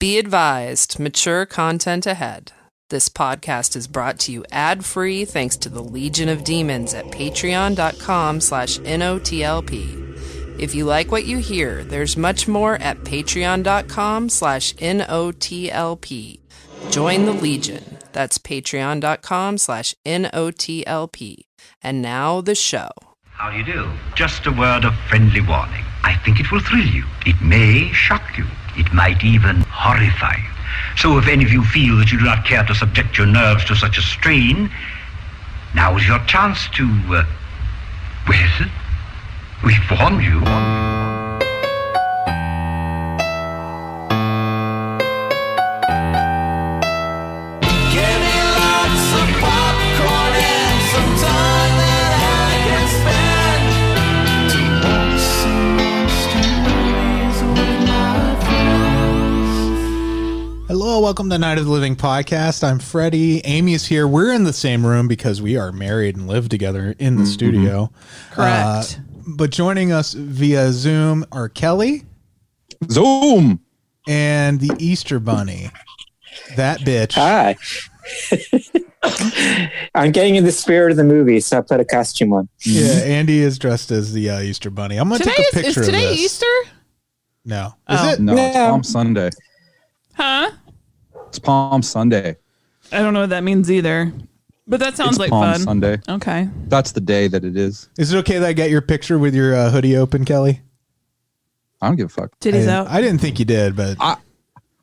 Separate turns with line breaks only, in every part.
Be advised, mature content ahead. This podcast is brought to you ad-free thanks to the Legion of Demons at patreon.com/NOTLP. If you like what you hear, there's much more at patreon.com/NOTLP. Join the Legion. That's patreon.com/NOTLP. And now the show.
How do you do? Just a word of friendly warning. I think it will thrill you. It may shock you. It might even horrify you. So if any of you feel that you do not care to subject your nerves to such a strain, now is your chance to, well, we've warned you.
Hello, welcome to Night of the Living Podcast. I'm Freddy. Amy is here. We're in the same room because we are married and live together in the studio.
Correct.
But joining us via Zoom are Kelley.
Zoom.
And the Easter Bunny. That bitch.
Hi. I'm getting in the spirit of the movie, so I put a costume on.
Yeah, Andy is dressed as the Easter Bunny. I'm going to take a picture of this.
Is today Easter?
No. Is it?
No, it's Palm Sunday.
Huh?
It's Palm Sunday.
I don't know what that means either. But that sounds like
Palm
fun.
Sunday.
Okay.
That's the day that it is.
Is it okay that I get your picture with your hoodie open, Kelley?
I don't give a fuck.
Titties out.
I didn't think you did, but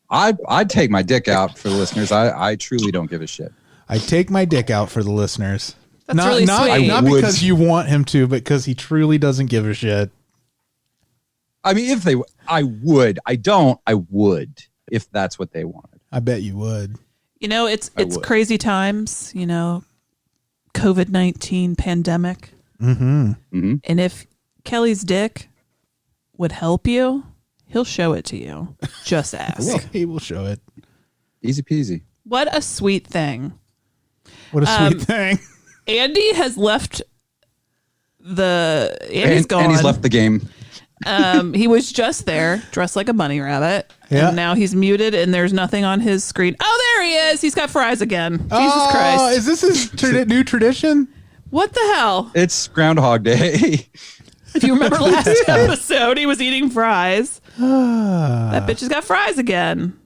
I'd take my dick out for the listeners. I truly don't give a shit.
I take my dick out for the listeners.
That's really sweet.
Not because you want him to, but because he truly doesn't give a shit.
I mean, I would. I don't. I would if that's what they wanted.
I bet you would.
You know, it's crazy times, you know, COVID-19 pandemic.
Mm-hmm.
Mm-hmm.
And if Kelley's dick would help you, he'll show it to you. Just ask.
He will show it.
Easy peasy.
What a sweet thing.
What a sweet thing.
Andy has left Andy's gone.
And he's left the game.
He was just there, dressed like a bunny rabbit.
Yeah.
And now he's muted and there's nothing on his screen. Oh, there he is. He's got fries again. Jesus Christ.
Is this his new tradition?
What the hell?
It's Groundhog Day.
If you remember last episode, he was eating fries. That bitch has got fries again.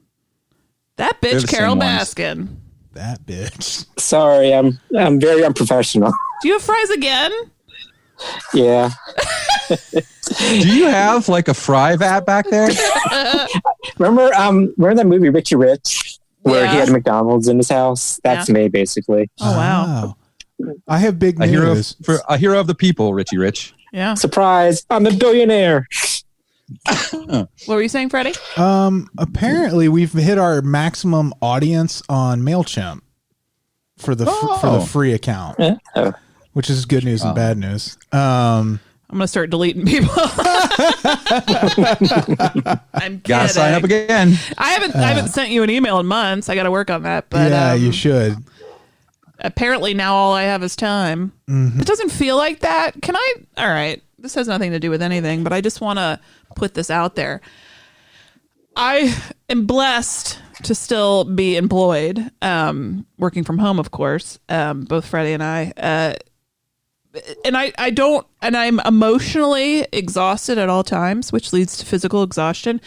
That
They're
bitch,
the
Carol
same ones.
Baskin.
That bitch.
Sorry, I'm very unprofessional.
Do you have fries again?
Yeah.
Do you have like a fry vat back there?
Remember that movie Richie Rich, where he had McDonald's in his house? That's me, basically.
Oh, wow.
I have big
A
news.
hero of the people, Richie Rich.
Yeah.
Surprise! I'm a billionaire.
What were you saying, Freddy?
Apparently, we've hit our maximum audience on MailChimp for the free account, which is good news and bad news.
I'm gonna start deleting people. I'm
Gotta sign up again.
I haven't sent you an email in months. I got to work on that. But
yeah, you should.
Apparently now all I have is time.
Mm-hmm.
It doesn't feel like that. Can I? All right. This has nothing to do with anything, but I just want to put this out there. I am blessed to still be employed, working from home, of course. Both Freddy and I. And I'm emotionally exhausted at all times, which leads to physical exhaustion.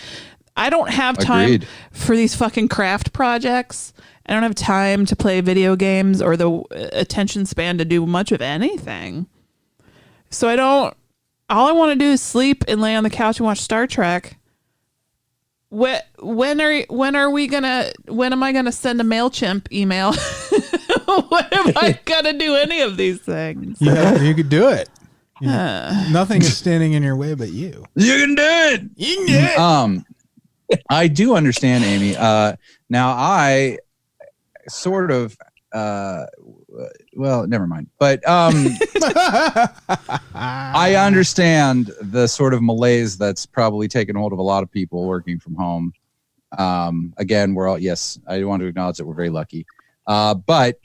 I don't have time
Agreed.
for these fucking craft projects. I don't have time to play video games or the attention span to do much of anything. So all I want to do is sleep and lay on the couch and watch Star Trek. When am I gonna send a MailChimp email? When am I gonna do any of these things?
Yeah, you could do it. Nothing is standing in your way but you.
You can do it.
You can do it.
I do understand, Amy. Now I sort of, well, never mind. But I understand the sort of malaise that's probably taken hold of a lot of people working from home. Again, I want to acknowledge that we're very lucky. But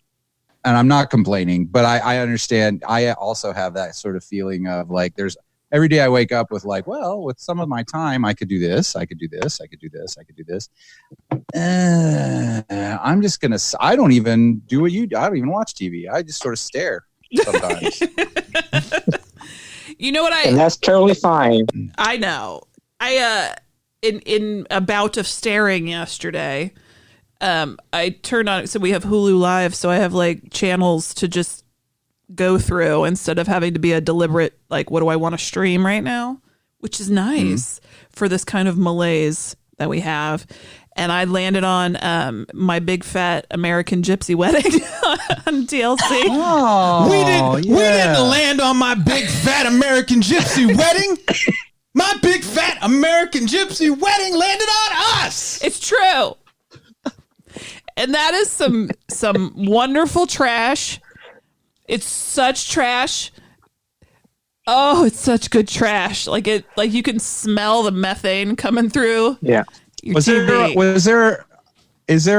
and I'm not complaining, but I understand. I also have that sort of feeling of like every day I wake up with like, well, with some of my time, I could do this, I could do this, I could do this, I could do this. I'm just gonna. I don't even do what you do. I don't even watch TV. I just sort of stare sometimes.
You know what
and that's totally fine.
I know. I in a bout of staring yesterday, I turned on. So we have Hulu Live, so I have like channels to just go through instead of having to be a deliberate like, what do I want to stream right now, which is nice for this kind of malaise that we have. And I landed on My Big Fat American Gypsy Wedding on TLC.
Oh,
we didn't land on My Big Fat American Gypsy Wedding. My Big Fat American Gypsy Wedding landed on us.
It's true. And that is some wonderful trash. It's such trash. Oh, it's such good trash. Like you can smell the methane coming through.
Yeah.
Is there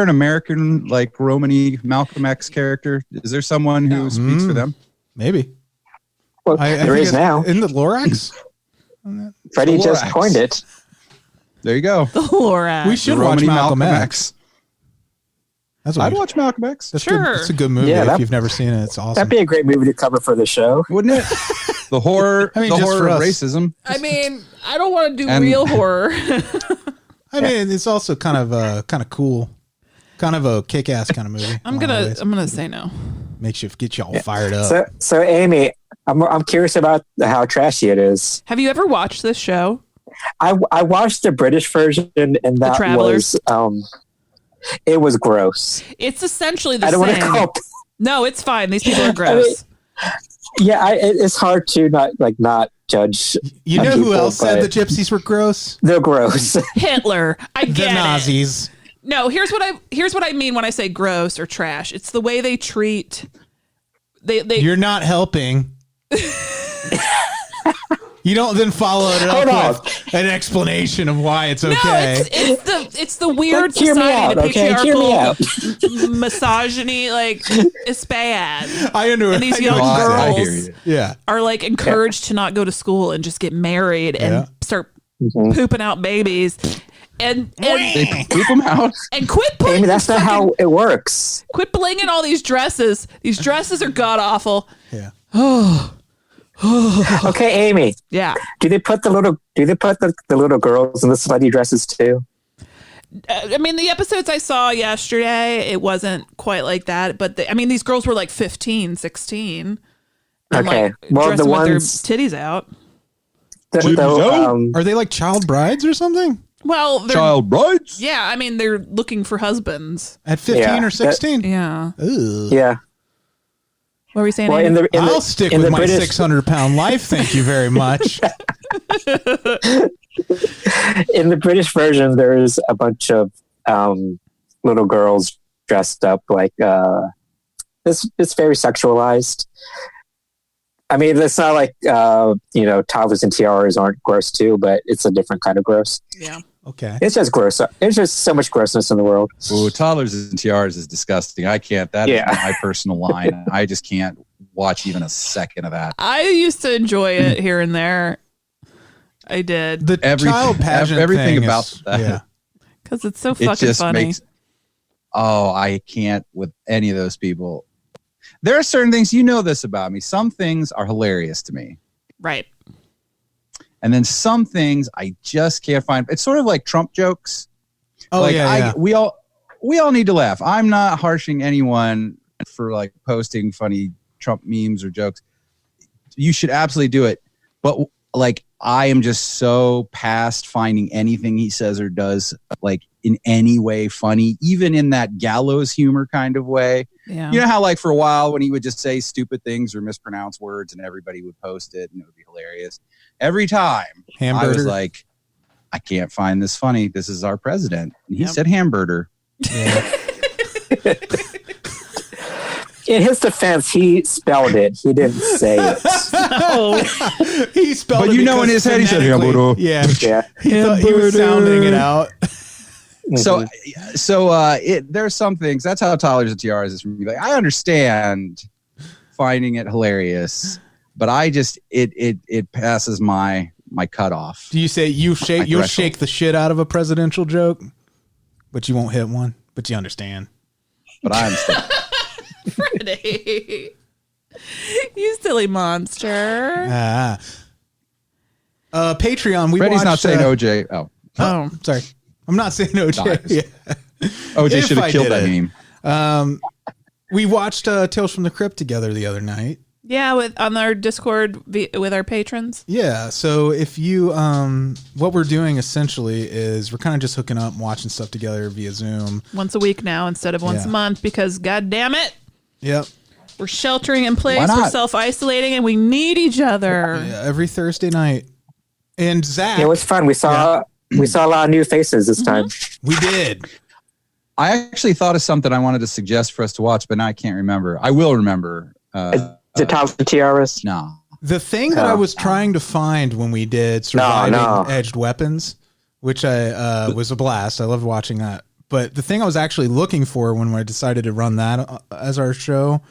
an American like Romany Malcolm X character? Is there someone who speaks for them?
Maybe.
Well, there is now.
In the Lorax?
Freddie just coined it.
There you go.
The Lorax.
We should watch Malcolm X.
I'd watch Malcolm X.
Sure.
It's a good movie if you've never seen it. It's awesome.
That'd be a great movie to cover for the show.
Wouldn't it? The horror,
I mean,
the
just
horror
for
of
us.
racism.
I mean, I don't want to do real horror.
I mean, it's also kind of cool, kind of a kick-ass kind of movie.
I'm gonna say no.
Makes you get you all fired up.
So Amy, I'm curious about how trashy it is.
Have you ever watched this show?
I watched the British version, and that was it was gross.
It's essentially the
I don't
same.
want to call.
No, it's fine. These people are gross.
It's hard to not judge.
You know who else said the gypsies were gross?
They're gross.
Hitler. I get
the Nazis.
No, here's what I mean when I say gross or trash. It's the way they treat. They
You're not helping. You don't then follow it up with an explanation of why it's okay.
No, it's the weird society, the patriarchal misogyny, like it's bad.
I know.
And these young girls
are
like encouraged to not go to school and just get married and start pooping out babies. And
they poop them out.
And quit putting.
Amy, that's not how it works.
Quit blinging all these dresses. These dresses are god awful.
Yeah.
Okay, Amy.
Yeah.
Do they put the little girls in the slutty dresses too?
I mean, the episodes I saw yesterday, it wasn't quite like that. But these girls were like 15, 16. And
okay.
Well, the ones with their titties out.
Are they like child brides or something?
Well,
child brides.
Yeah, I mean, they're looking for husbands
at 15 or 16.
Yeah.
Ugh.
Yeah.
What were we saying?
Well, I'll stick with my 600-pound life. Thank you very much.
In the British version, there's a bunch of little girls dressed up like it's very sexualized. I mean, it's not like toddlers and tiaras aren't gross too, but it's a different kind of gross.
Yeah.
Okay.
It's just gross. There's just so much grossness in the world.
Ooh, toddlers and tiaras is disgusting. I can't. That is my personal line. I just can't watch even a second of that.
I used to enjoy it here and there. I did.
The child pageant
everything
thing
about that.
Yeah.
Because it's so fucking funny.
I can't with any of those people. There are certain things, you know this about me. Some things are hilarious to me.
Right.
And then some things I just can't find. It's sort of like Trump jokes.
Oh, like
we all need to laugh. I'm not harshing anyone for like posting funny Trump memes or jokes. You should absolutely do it. But like, I am just so past finding anything he says or does like in any way funny, even in that gallows humor kind of way.
Yeah.
You know how like for a while when he would just say stupid things or mispronounce words and everybody would post it and it would be hilarious. Every time I was like, I can't find this funny. This is our president. And he said hamburger.
Yeah.
In his defense, he spelled it. He didn't say it.
No.
He spelled it.
But in his head, he said hamburger.
Yeah.
Yeah.
He thought he was sounding it out.
So there's some things. That's how toddlers and tiaras is for me. Like, I understand finding it hilarious, but I just it passes my cutoff.
Do you say you'll shake the shit out of a presidential joke, but you won't hit one? But you understand.
But I understand.
Freddy, you silly monster.
Patreon.
Freddy's
watched,
not saying OJ.
Oh, sorry. I'm not saying OJ. Yeah.
OJ should have killed that meme.
We watched Tales from the Crypt together the other night.
Yeah, on our Discord with our patrons.
Yeah, so if you, what we're doing essentially is we're kind of just hooking up and watching stuff together via Zoom.
Once a week now instead of once a month because, God damn it.
Yep.
We're sheltering in place, we're self-isolating, and we need each other.
Yeah, every Thursday night. And Zach.
It was fun. We saw a lot of new faces this time.
We did.
I actually thought of something I wanted to suggest for us to watch, but now I can't remember. I will remember.
Is it Top of the Tiaras?
No.
The thing that I was trying to find when we did Surviving Edged Weapons, which I was a blast. I loved watching that. But the thing I was actually looking for when I decided to run that as our show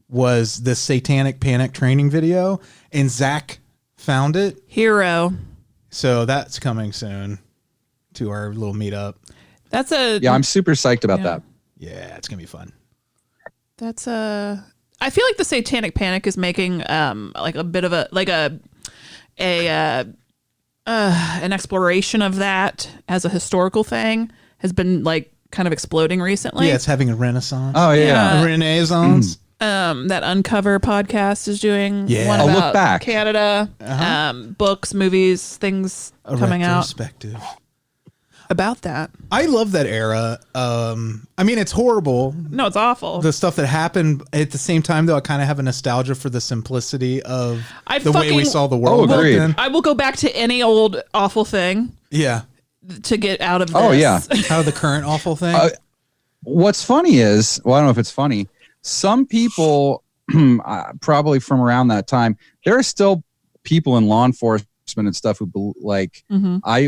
was the Satanic Panic training video, and Zach found it.
Hero.
So that's coming soon to our little meetup.
I'm super psyched about that.
Yeah, it's gonna be fun.
I feel like the Satanic Panic is making like a bit of an exploration of that as a historical thing has been like kind of exploding recently.
Yeah, it's having a renaissance.
Oh yeah,
a renaissance.
That Uncover podcast is doing one
I'll
about
look back.
Canada, books, movies, things coming out about that.
I love that era. I mean, it's horrible.
No, it's awful.
The stuff that happened at the same time, though, I kind of have a nostalgia for the simplicity of the way we saw the world.
Oh, agreed.
I will go back to any old awful thing.
Yeah.
To get out of this.
Oh, yeah.
Out of the current awful thing.
What's funny is, I don't know if it's funny. Some people, probably from around that time, there are still people in law enforcement and stuff who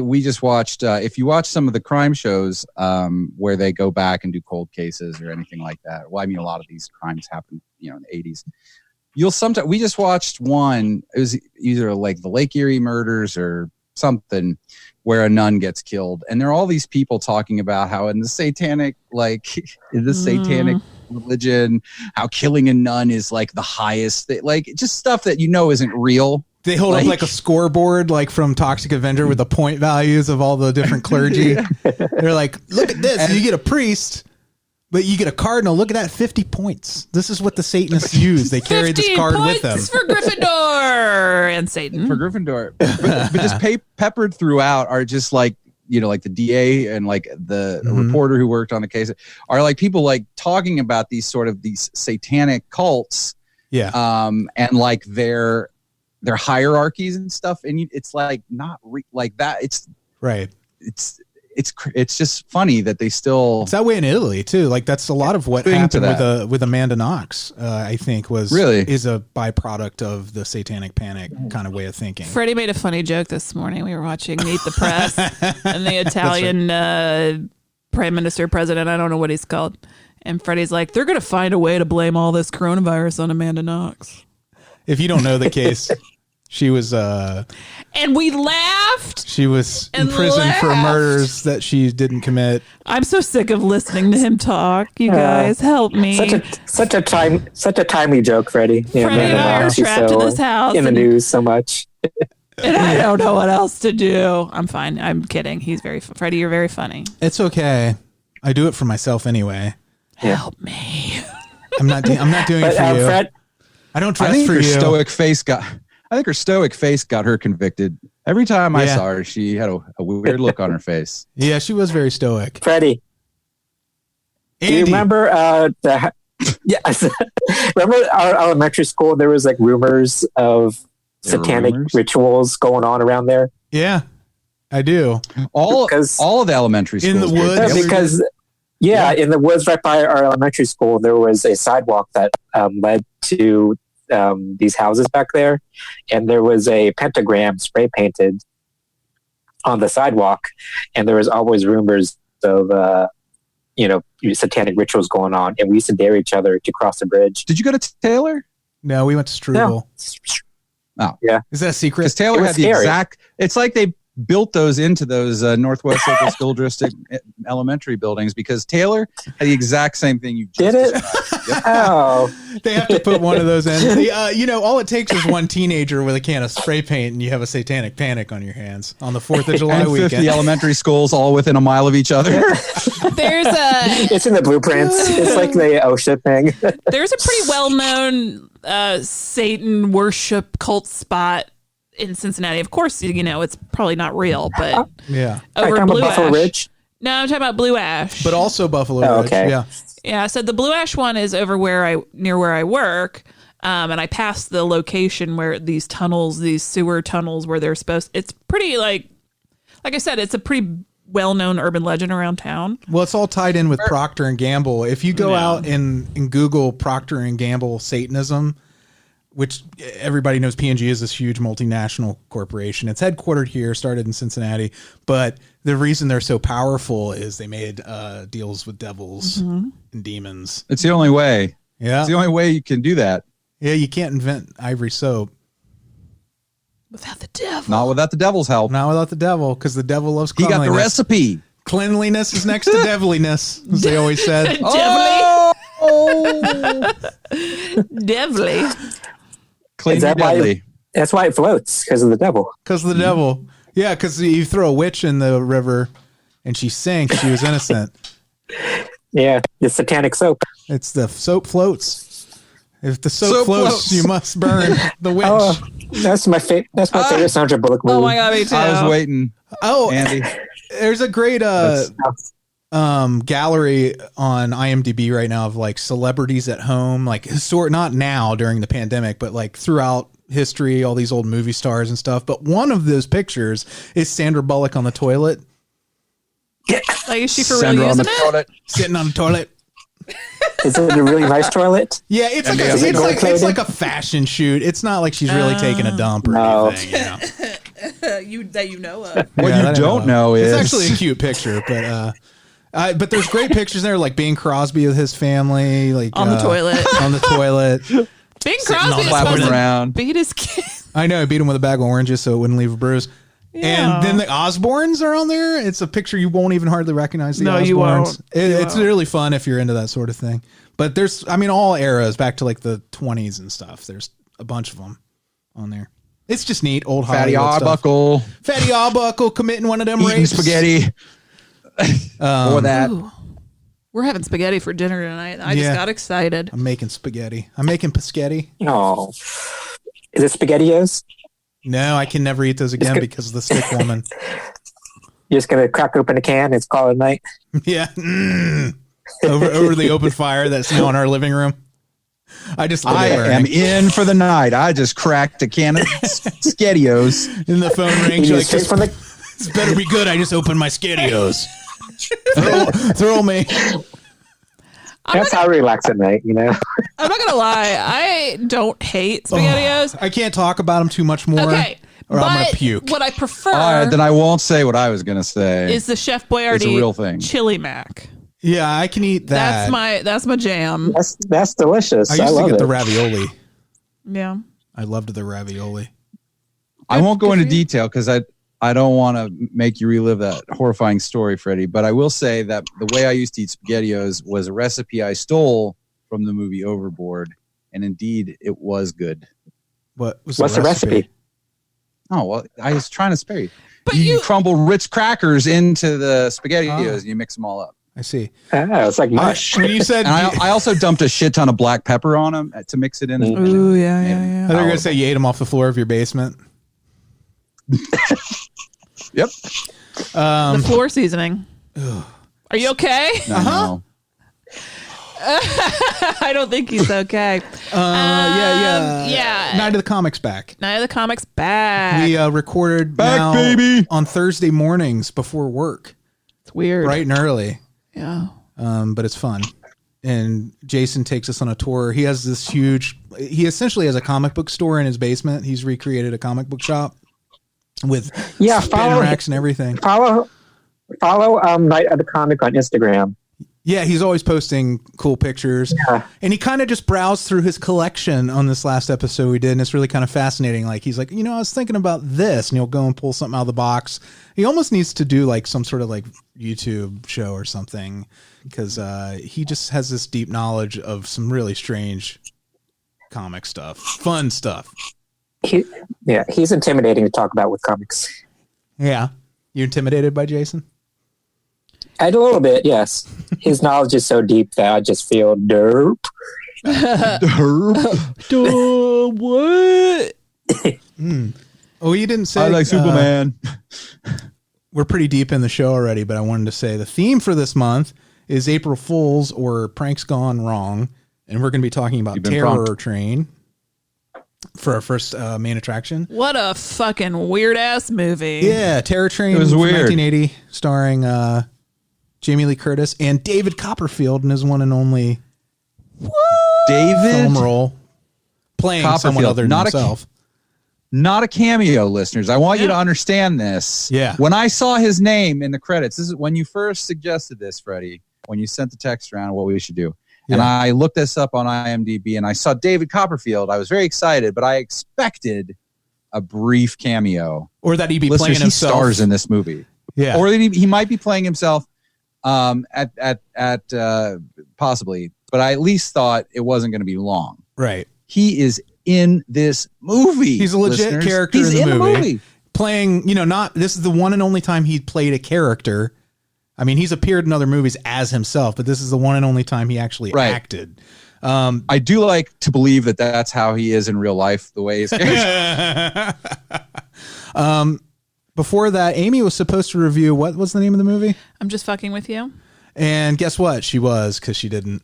we just watched if you watch some of the crime shows where they go back and do cold cases or anything like that. Well, I mean, a lot of these crimes happen in the 80s. We just watched one, it was either like the Lake Erie murders or something, where a nun gets killed, and there are all these people talking about how in the satanic satanic religion, how killing a nun is like the highest thing, like just stuff that isn't real.
They hold up like a scoreboard, like from Toxic Avenger, with the point values of all the different clergy. They're like, look at this. You get a priest, but you get a cardinal. Look at that, 50 points. This is what the Satanists use. They carry this card with them.
50 points for Gryffindor and Satan.
For Gryffindor. But just peppered throughout are just like, like the DA and like the reporter who worked on the case are like people like talking about these satanic cults.
Yeah.
And like their hierarchies and stuff, and it's like not like that. It's right. It's just funny that they still. It's
that way in Italy too. Like that's a lot of what happened with Amanda Knox. I think is a byproduct of the Satanic Panic kind of way of thinking.
Freddie made a funny joke this morning. We were watching Meet the Press, and the Italian prime minister, president, I don't know what he's called, and Freddie's like, they're going to find a way to blame all this coronavirus on Amanda Knox.
If you don't know the case, she was
and we laughed.
She was in prison for murders that she didn't commit.
I'm so sick of listening to him talk. You guys, help me.
Such a timely joke, Freddie.
Freddie and I are trapped in this house
in the news so much.
And I don't know what else to do. I'm fine. I'm kidding. He's Freddie, you're very funny.
It's okay. I do it for myself anyway.
Help me.
I'm not doing it for you.
Fred,
I don't dress for you.
I think her stoic face got her convicted. Every time I saw her, she had a weird look on her face.
Yeah, she was very stoic.
Freddie, do you remember remember our elementary school? There was like rumors of satanic rituals going on around there.
Yeah, I do.
All of the elementary schools
in the woods.
Because in the woods right by our elementary school, there was a sidewalk that led to these houses back there, and there was a pentagram spray painted on the sidewalk, and there was always rumors of satanic rituals going on, and we used to dare each other to cross the bridge.
Did you go to Taylor?
No, we went to Struble.
Oh,
yeah.
Is that a secret?
Because Taylor had the exact. It's like they built those into those Northwest Local School District elementary buildings because Taylor had the exact same thing you just
did it.
Yep.
Oh,
They have to put one of those in. All it takes is one teenager with a can of spray paint, and you have a satanic panic on your hands on the 4th of July
and 50
weekend.
elementary schools all within a mile of each other.
It's in the blueprints. It's like the OSHA thing.
There's a pretty well-known Satan worship cult spot in Cincinnati. Of course, it's probably not real, but
Yeah,
over Blue
Buffalo
Ash.
Ridge?
No, I'm talking about Blue Ash.
but also Buffalo
Oh,
Ridge.
okay.
Yeah,
Yeah, so the Blue Ash one is over near where I work, and I passed the location where these sewer tunnels where they're supposed. It's pretty like I said, it's a pretty well-known urban legend around town.
well, it's all tied in with Procter and Gamble. If you go out and Google Procter and Gamble Satanism, which everybody knows P&G is this huge multinational corporation. It's headquartered here, started in Cincinnati. But the reason they're so powerful is they made deals with devils and demons.
It's the only way.
Yeah.
It's the only way you can do that.
Yeah, you can't invent ivory soap.
Without the devil.
Not without the devil's help.
Not without the devil, because the devil loves
He
cleanliness.
got the recipe.
Cleanliness is next to deviliness, as they always said.
Devilly.
Clean
Is that
deadly.
That's why it floats, because of the devil.
Because of the devil. Yeah, because you throw a witch in the river and she sinks. She was innocent.
Yeah, the satanic soap.
It's the soap floats. If the soap floats, you must burn the witch.
Oh, that's my favorite Sandra Bullock movie.
Oh my god, me too.
I was waiting.
Oh,
Andy.
there's a great gallery on IMDb right now of like celebrities at home, like not now during the pandemic, but like throughout history, all these old movie stars and stuff. But one of those pictures is Sandra Bullock on the toilet.
Like, is she for
Sandra
real
on
using
the
it?
toilet.
Sitting on the toilet.
Is it a really nice toilet?
Yeah, it's like
Is it
it's like a fashion shoot. It's not like she's really taking a dump or
No.
anything. You know?
That you know of.
What
Yeah,
you
that I
don't know is
it's actually a cute picture, but there's great pictures there, like Bing Crosby with his family, like
On the toilet.
on the toilet.
Bing
Sitting
Crosby
on
is
flapping
supposed
around.
to beat his kid.
I know, I beat him with a bag of oranges so it wouldn't leave a bruise.
Yeah.
And then the Osbournes are on there. It's a picture you won't even hardly recognize. The
No,
Osbournes.
you won't.
It's really fun if you're into that sort of thing. But there's, all eras back to like the 20s and stuff. There's a bunch of them on there. It's just neat. Old
Fatty
Hollywood stuff.
Arbuckle
Fatty Arbuckle committing one of them
eating
rapes.
spaghetti. Or that.
Ooh. We're having spaghetti for dinner tonight. I just got excited.
I'm making spaghetti. I'm making paschetti.
Oh, is it SpaghettiOs?
No, I can never eat those again because of the stick woman.
You're just gonna crack open a can. It's call it a night.
Yeah. Over the open fire that's now in our living room. I
am in for the night. I just cracked a can of SpaghettiOs.
In the phone rings.
You
Like,
straight from the
this better be good. I just opened my SpaghettiOs. throw me.
That's how I relax at night,
I'm not gonna lie. I don't hate SpaghettiOs.
I can't talk about them too much more.
Okay,
Or I'm gonna
but
puke.
what I prefer
All right, then I won't say what I was going to say.
is the Chef Boyardee
It's a real thing.
chili mac.
Yeah, I can eat that.
That's my jam.
That's delicious.
I used to
love
get
it.
the ravioli.
Yeah.
I loved the ravioli.
I won't go
Good
into
for you.
detail because I don't want to make you relive that horrifying story, Freddie. But I will say that the way I used to eat SpaghettiOs was a recipe I stole from the movie Overboard, and indeed, it was good.
What's
the recipe?
Oh well, I was trying to spare you.
But
you
you
crumble Ritz crackers into the SpaghettiOs, and you mix them all up.
I see.
Oh, it's like mush.
When you said,
And I also dumped a shit ton of black pepper on them to mix it in.
Ooh, yeah.
I thought you were gonna say you ate them off the floor of your basement.
Yep.
The floor seasoning. Are you okay?
No.
I don't think he's okay. Yeah.
Night of the Comics back.
Night of the Comics back.
We recorded
Back,
now
baby.
on Thursday mornings before work,
It's weird.
bright and early.
Yeah.
But it's fun. And Jason takes us on a tour. He has this he essentially has a comic book store in his basement. He's recreated a comic book shop with spin racks and everything.
Follow Night of the Comic on Instagram.
Yeah, he's always posting cool pictures.
Yeah.
And he kind of just browsed through his collection on this last episode we did, and it's really kind of fascinating. Like, he's like, I was thinking about this, and he'll go and pull something out of the box. He almost needs to do like some sort of like YouTube show or something, because he just has this deep knowledge of some really strange comic stuff, fun stuff.
He's intimidating to talk about with comics.
Yeah. You intimidated by Jason?
A little bit, yes. His knowledge is so deep that I just feel derp.
What?
Oh, you didn't say.
I like Superman.
We're pretty deep in the show already, but I wanted to say the theme for this month is April Fool's or Pranks Gone Wrong. And we're going to be talking about Terror Train for our first main attraction.
What a fucking weird ass movie.
Yeah, Terror Train.
It was
from
weird.
1980, starring Jamie Lee Curtis and David Copperfield in his one and only
David
film role, playing someone other than himself.
Not a cameo, listeners. I want you to understand this.
Yeah.
When I saw his name in the credits, this is when you first suggested this, Freddie, when you sent the text around what we should do. And I looked this up on IMDb and I saw David Copperfield. I was very excited, but I expected a brief cameo.
Or that he'd be
Listeners,
playing himself.
He stars in this movie.
Yeah.
Or that he might be playing himself at possibly, but I at least thought it wasn't going to be long.
Right.
He is in this movie.
He's a legit character
He's
in the movie.
movie.
Playing, this is the one and only time he played a character. I mean, he's appeared in other movies as himself, but this is the one and only time he actually acted.
I do like to believe that that's how he is in real life, the way he's
Before that, Amy was supposed to review, what was the name of the movie?
I'm Just Fucking With You.
And guess what? She was, because she didn't.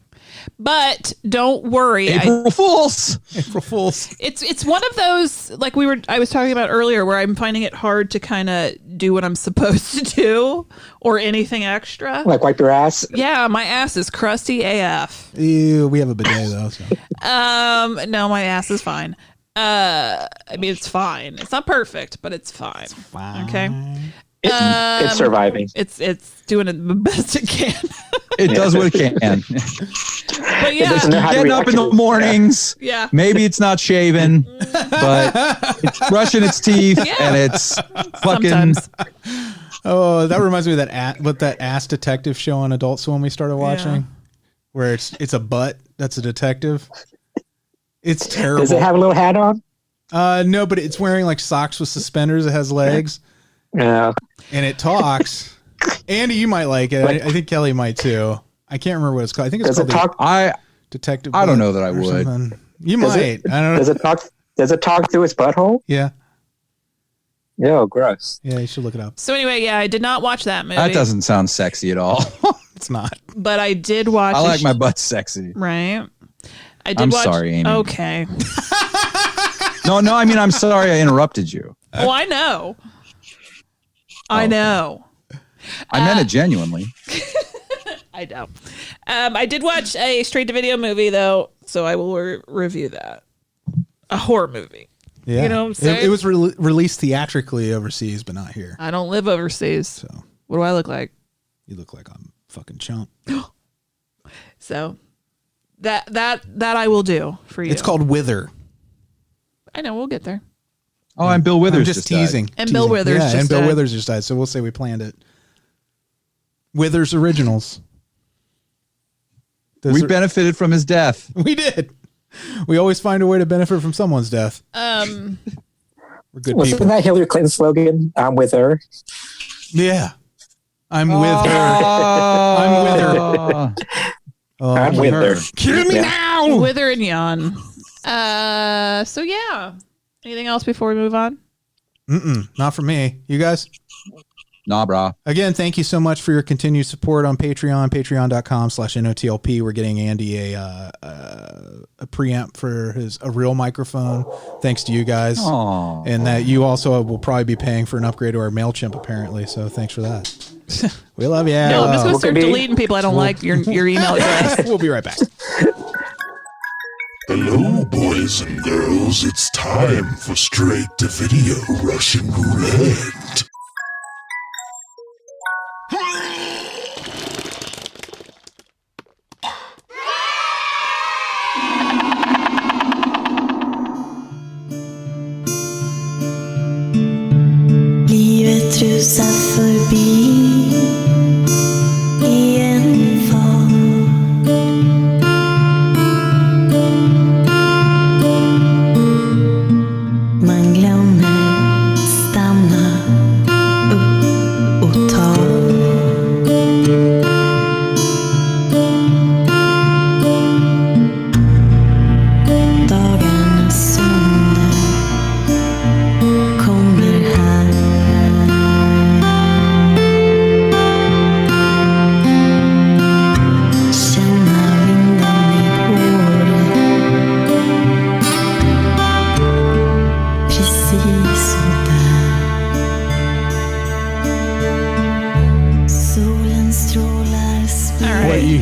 But don't worry.
April Fools.
April Fools.
It's one of those, like I was talking about earlier, where I'm finding it hard to kind of do what I'm supposed to do or anything extra.
Like wipe your ass?
Yeah, my ass is crusty AF.
Ew, we have a bidet though. So.
No, my ass is fine. I mean, it's fine. It's not perfect, but it's fine. Okay.
It's surviving.
It's doing it the best it can.
It does what it can.
But yeah,
getting up in the mornings.
Yeah.
Maybe it's not shaven, but it's brushing its teeth and it's fucking.
Sometimes.
Oh, that reminds me of that ass detective show on Adult Swim we started watching, where it's a butt that's a detective. It's terrible.
Does it have a little hat on?
No, but it's wearing like socks with suspenders. It has legs.
Yeah.
And it talks. Andy, you might like it. I think Kelley might too. I can't remember what it's called. I think it's called Detective.
I don't know that I would.
Something. You might. I don't know.
Does it talk through its butthole?
Yeah.
No, gross.
Yeah, you should look it up.
So anyway, I did not watch that movie.
That doesn't sound sexy at all.
It's not.
But I did watch.
I like my butt sexy.
Right. I did
I'm
watch.
sorry, Amy.
Okay.
No. I mean, I'm sorry I interrupted you.
Oh, I know. I know.
I meant it genuinely.
I know. I did watch a straight-to-video movie, though, so I will review that. A horror movie.
Yeah.
You know what I'm saying?
It was released theatrically overseas, but not here.
I don't live overseas. So what do I look like?
You look like I'm fucking chump.
So that I will do for you.
It's called Wither.
I know, we'll get there.
Oh, and Bill Withers
I'm just teasing.
Died. And Bill Withers just
and Bill
died.
Withers just died. So we'll say we planned it. Withers Originals.
We benefited from his death.
We did. We always find a way to benefit from someone's death. We're good
Wasn't
people.
that Hillary Clinton's slogan? I'm with her.
Yeah. I'm with her. I'm with her. Oh,
I'm with her.
Kill me now.
Wither and yawn. So yeah. Anything else before we move on?
Not for me. You guys?
Nah, brah.
Again, thank you so much for your continued support on Patreon, patreon.com/NOTLP. We're getting Andy a preamp for a real microphone. Thanks to you guys.
Aww.
And that you also will probably be paying for an upgrade to our MailChimp, apparently. So thanks for that. We love you.
No, I'm just going to start deleting people I don't like your email address.
We'll be right back.
Hello, boys and girls. It's time for Straight-to-Video Russian Roulette.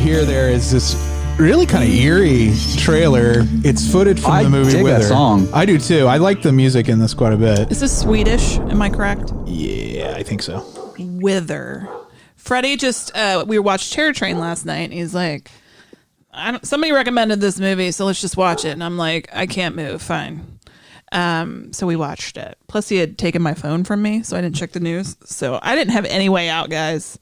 hear there is this really kind of eerie trailer. It's footage from the movie
dig
Wither.
that song.
I do too. I like the music in this quite a bit.
Is this Swedish? Am I correct?
Yeah, I think so.
Wither. Freddie just we watched Terror Train last night, and he's like, somebody recommended this movie, so let's just watch it. And I'm like, I can't move. Fine. So we watched it. Plus, he had taken my phone from me, so I didn't check the news. So I didn't have any way out, guys.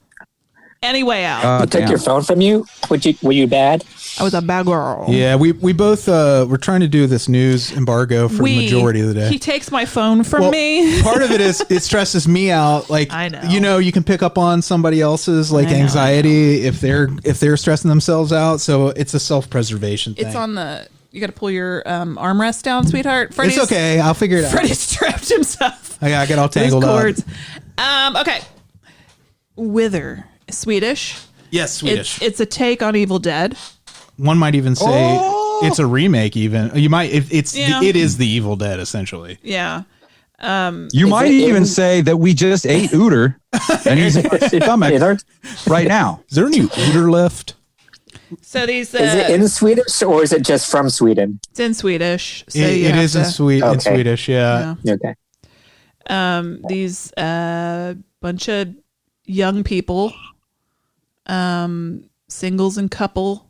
Any way out.
He took your phone from you? Were you bad?
I was a bad girl.
Yeah, we both we're trying to do this news embargo for the majority of the day.
He takes my phone from me.
Part of it is it stresses me out. Like,
I know.
You can pick up on somebody else's anxiety if they're stressing themselves out. So it's a self-preservation thing.
It's on the. You got to pull your armrest down, sweetheart.
It's okay. I'll figure it out.
Freddie strapped himself.
I get all tangled up.
Okay. Wither. Swedish.
Yes, Swedish.
It's a take on Evil Dead.
One might even say it's a remake. Even you might. It is the Evil Dead essentially.
Yeah.
You might even say that we just ate Ooter, and he's in our stomach right now.
Is there any Ooter left?
So these
is it in Swedish or is it just from Sweden?
It's in Swedish. So
it is in Swedish. Yeah.
Okay.
These bunch of young people, singles and couple,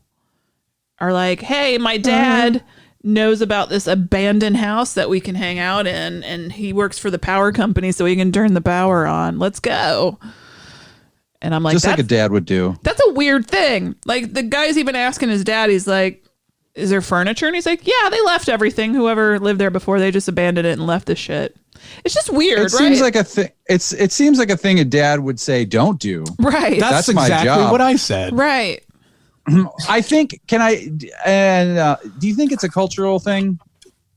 are like, hey, my dad knows about this abandoned house that we can hang out in, and he works for the power company, so he can turn the power on. Let's go. And I'm like,
just like a dad would do.
That's a weird thing. Like, the guy's even asking his dad, he's like, is there furniture? And he's like, yeah, they left everything. Whoever lived there before, they just abandoned it and left the shit. It's just weird, right?
Seems like a thing. It seems like a thing a dad would say, "Don't do."
Right.
That's
my
exactly
job.
what I said.
Right.
I think. Can I? And do you think it's a cultural thing?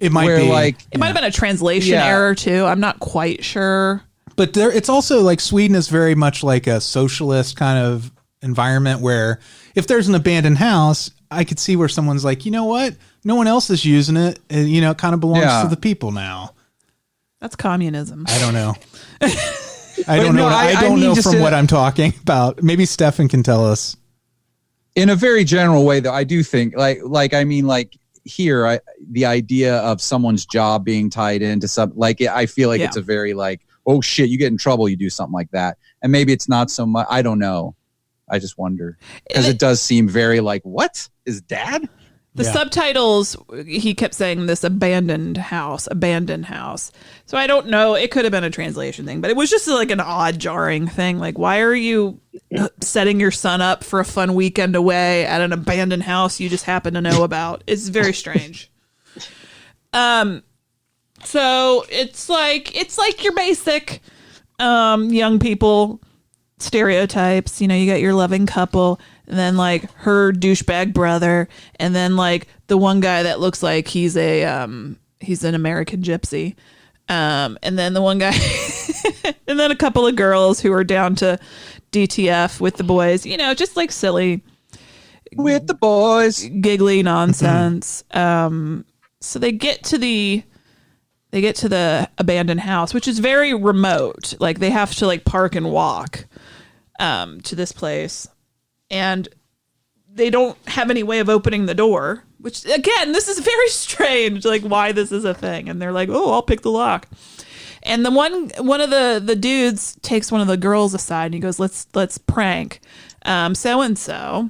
It might be.
It might have been a translation error too. I'm not quite sure.
But it's also like Sweden is very much like a socialist kind of environment where if there's an abandoned house, I could see where someone's like, you know what? No one else is using it. And, it kind of belongs to the people now.
That's communism.
I don't know. I don't know. I don't know from what I'm talking about. Maybe Stefan can tell us.
In a very general way, though, I do think here, the idea of someone's job being tied into something I feel like it's a very oh shit, you get in trouble, you do something like that. And maybe it's not so much. I don't know. I just wonder because it does seem very what is dad?
The subtitles, he kept saying this abandoned house. So I don't know. It could have been a translation thing, but it was just like an odd, jarring thing. Like, why are you setting your son up for a fun weekend away at an abandoned house you just happen to know about? It's very strange. So it's like your basic young people stereotypes. You got your loving couple, and then her douchebag brother, and then the one guy that looks like he's an American gypsy, and then the one guy, and then a couple of girls who are down to DTF with the boys. Just silly
with the boys,
giggly nonsense. So they get to the abandoned house, which is very remote. They have to park and walk to this place, and they don't have any way of opening the door, which again, this is very strange, why this is a thing. And they're like, oh, I'll pick the lock. And the one of the dudes takes one of the girls aside and he goes, let's prank so-and-so.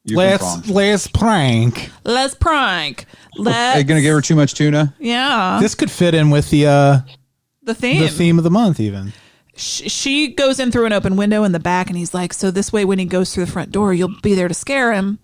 Let's prank.
Are you gonna give her too much tuna?
Yeah.
This could fit in with the
theme.
The theme of the month, even.
She goes in through an open window in the back, and he's like, so this way when he goes through the front door, you'll be there to scare him.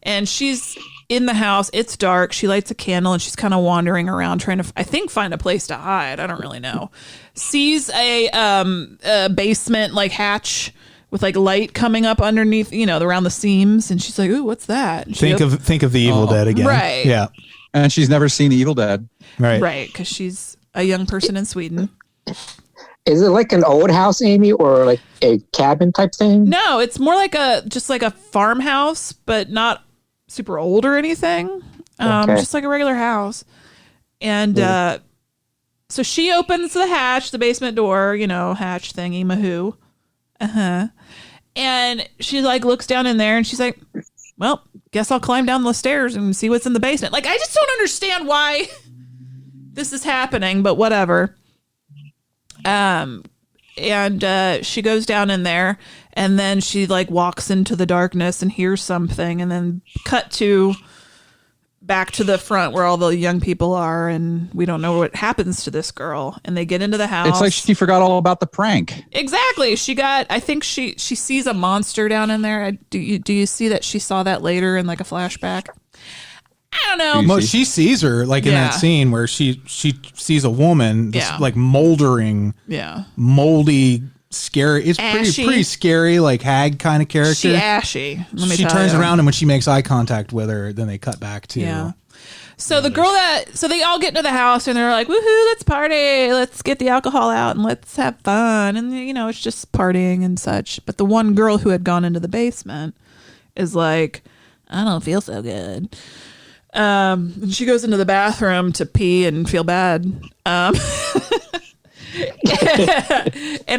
And she's in the house. It's dark. She lights a candle, and she's kind of wandering around trying to, I think, find a place to hide. I don't really know. Sees a basement hatch with light coming up underneath, around the seams, and she's like, "Ooh, what's that?"
Think of the Evil Dead again,
right?
Yeah,
and she's never seen Evil Dead,
right? Because she's a young person in Sweden.
Is it an old house, Amy, or a cabin type thing?
No, it's more just a farmhouse, but not super old or anything. Just like a regular house. And so she opens the hatch, the basement door, hatch thingy, mahoo. And she like looks down in there and she's like, well, guess I'll climb down the stairs and see what's in the basement. Like, I just don't understand why this is happening, but whatever. And she goes down in there and then she like walks into the darkness and hears something and then cut to back to the front where all the young people are, and we don't know what happens to this girl. And they get into the house.
It's like she forgot all about the prank.
Exactly. I think she sees a monster down in there. Do you see that she saw that later in like a flashback? I don't know.
Well, she sees her like in that scene where she sees a woman, this like moldering, moldy, scary. It's pretty scary, like hag kind of character.
She ashy.
She turns around and when she makes eye contact with her, then they cut back to
So the girl so they all get into the house and they're like, woohoo, let's party, let's get the alcohol out and let's have fun, and it's just partying and such. But the one girl who had gone into the basement is like, I don't feel so good. And she goes into the bathroom to pee and feel bad. And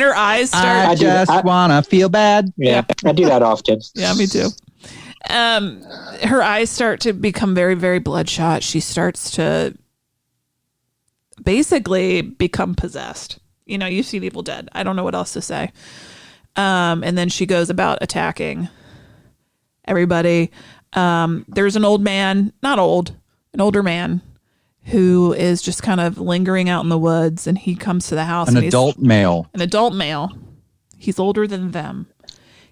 her eyes start.
I just wanna feel bad.
Yeah, I do that often.
Yeah, me too. Her eyes start to become very, very bloodshot. She starts to basically become possessed. You've seen Evil Dead. I don't know what else to say. And then she goes about attacking everybody. There's an old man, an older man who is just kind of lingering out in the woods, and he comes to the house.
An adult male.
He's older than them.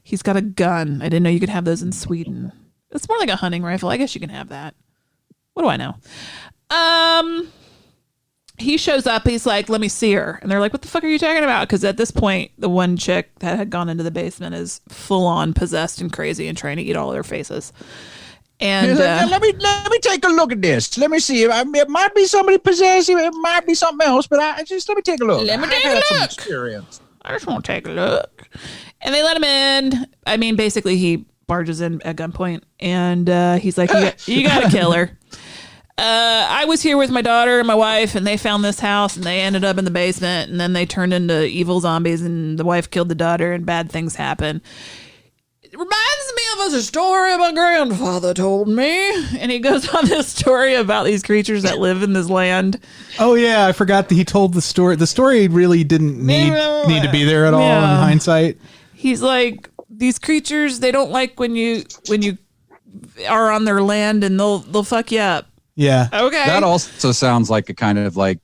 He's got a gun. I didn't know you could have those in Sweden. It's more like a hunting rifle. I guess you can have that. What do I know? He shows up. He's like, let me see her. And they're like, what the fuck are you talking about? Because at this point, the one chick that had gone into the basement is full on possessed and crazy and trying to eat all their faces. And
let me take a look at this. Let me see. It might be somebody possessed. It might be something else. But let me take a look.
Let me take a look.
Some experience.
I just want to take a look. And they let him in. I mean, basically, he barges in at gunpoint, and he's like, "You got to kill her." I was here with my daughter and my wife, and they found this house, and they ended up in the basement, and then they turned into evil zombies, and the wife killed the daughter, and bad things happen. It reminds me of a story my grandfather told me, and he goes on this story about these creatures that live in this land.
Oh yeah, I forgot that he told the story. The story really didn't need to be there at all in hindsight.
He's like, these creatures, they don't like when you are on their land, and they'll fuck you up.
Yeah.
Okay.
That also sounds like a kind of like,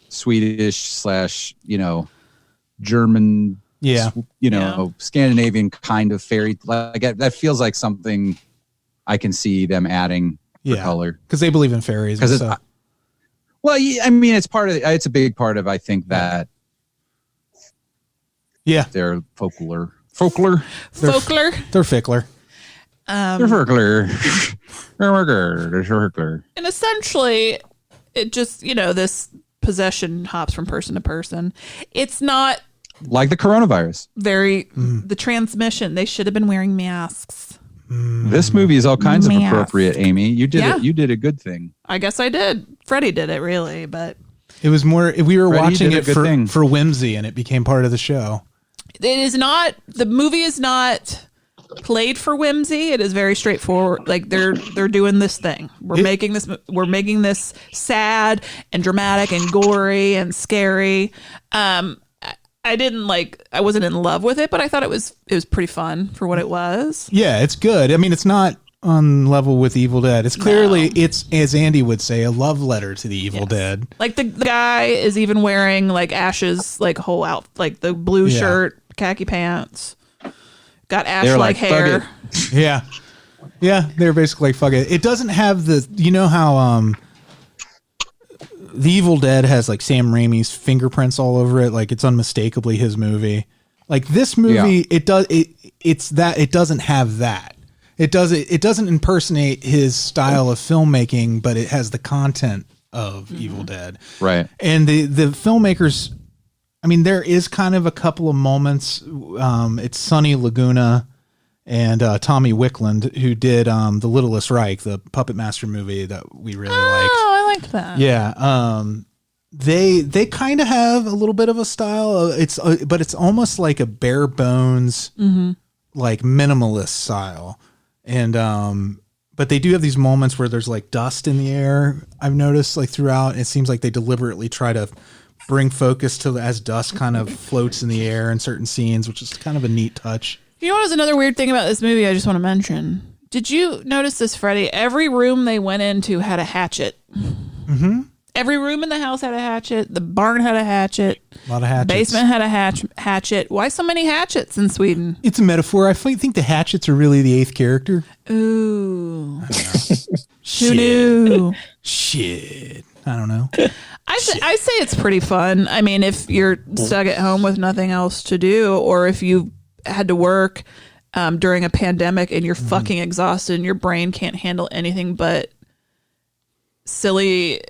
Swedish / German, Scandinavian kind of fairy. Like that feels like something I can see them adding for color.
Because they believe in fairies.
It's part of it's a big part of, I think, that.
Yeah.
They're folklore.
They're fickler.
They're
folklore.
And essentially, it just, this possession hops from person to person. It's not
like the coronavirus.
The transmission. They should have been wearing masks.
This movie is all kinds of appropriate, Amy. You did it. You did a good thing.
I guess I did. Freddie did it, really, but
it was more. We were watching it for whimsy, and it became part of the show.
It is not. The movie is not played for whimsy. It is very straightforward. Like they're doing this thing. We're making this sad and dramatic and gory and scary. I wasn't in love with it, but I thought it was pretty fun for what it was.
Yeah, it's good. I mean, it's not on level with Evil Dead. It's clearly, it's, as Andy would say, a love letter to the Evil Dead.
Like the guy is even wearing like Ash's like whole like the blue shirt, khaki pants, got Ash like hair.
Yeah. They're basically like, fuck it. It doesn't have how The Evil Dead has like Sam Raimi's fingerprints all over it. Like it's unmistakably his movie. Like this movie, it doesn't have that. It doesn't impersonate his style of filmmaking, but it has the content of Evil Dead.
Right.
And the filmmakers, I mean, there is kind of a couple of moments. It's Sonny Laguna and Tommy Wickland, who did The Littlest Reich, the Puppet Master movie that we really liked.
Oh, I liked that.
Yeah. they kind of have a little bit of a style. But it's almost like a bare bones, like minimalist style. And but they do have these moments where there's like dust in the air. I've noticed like throughout. It seems like they deliberately try to bring focus to as dust kind of floats in the air in certain scenes, which is kind of a neat touch.
You know what was another weird thing about this movie I just want to mention? Did you notice this, Freddy? Every room they went into had a hatchet.
Mm-hmm.
Every room in the house had a hatchet. The barn had a hatchet.
A lot of hatchets.
Basement had a hatchet. Why so many hatchets in Sweden?
It's a metaphor. I think the hatchets are really the eighth character.
Ooh. Who knew?
Shit. I don't know.
I say it's pretty fun. I mean, if you're stuck at home with nothing else to do, or if you had to work during a pandemic and you're fucking exhausted and your brain can't handle anything but silly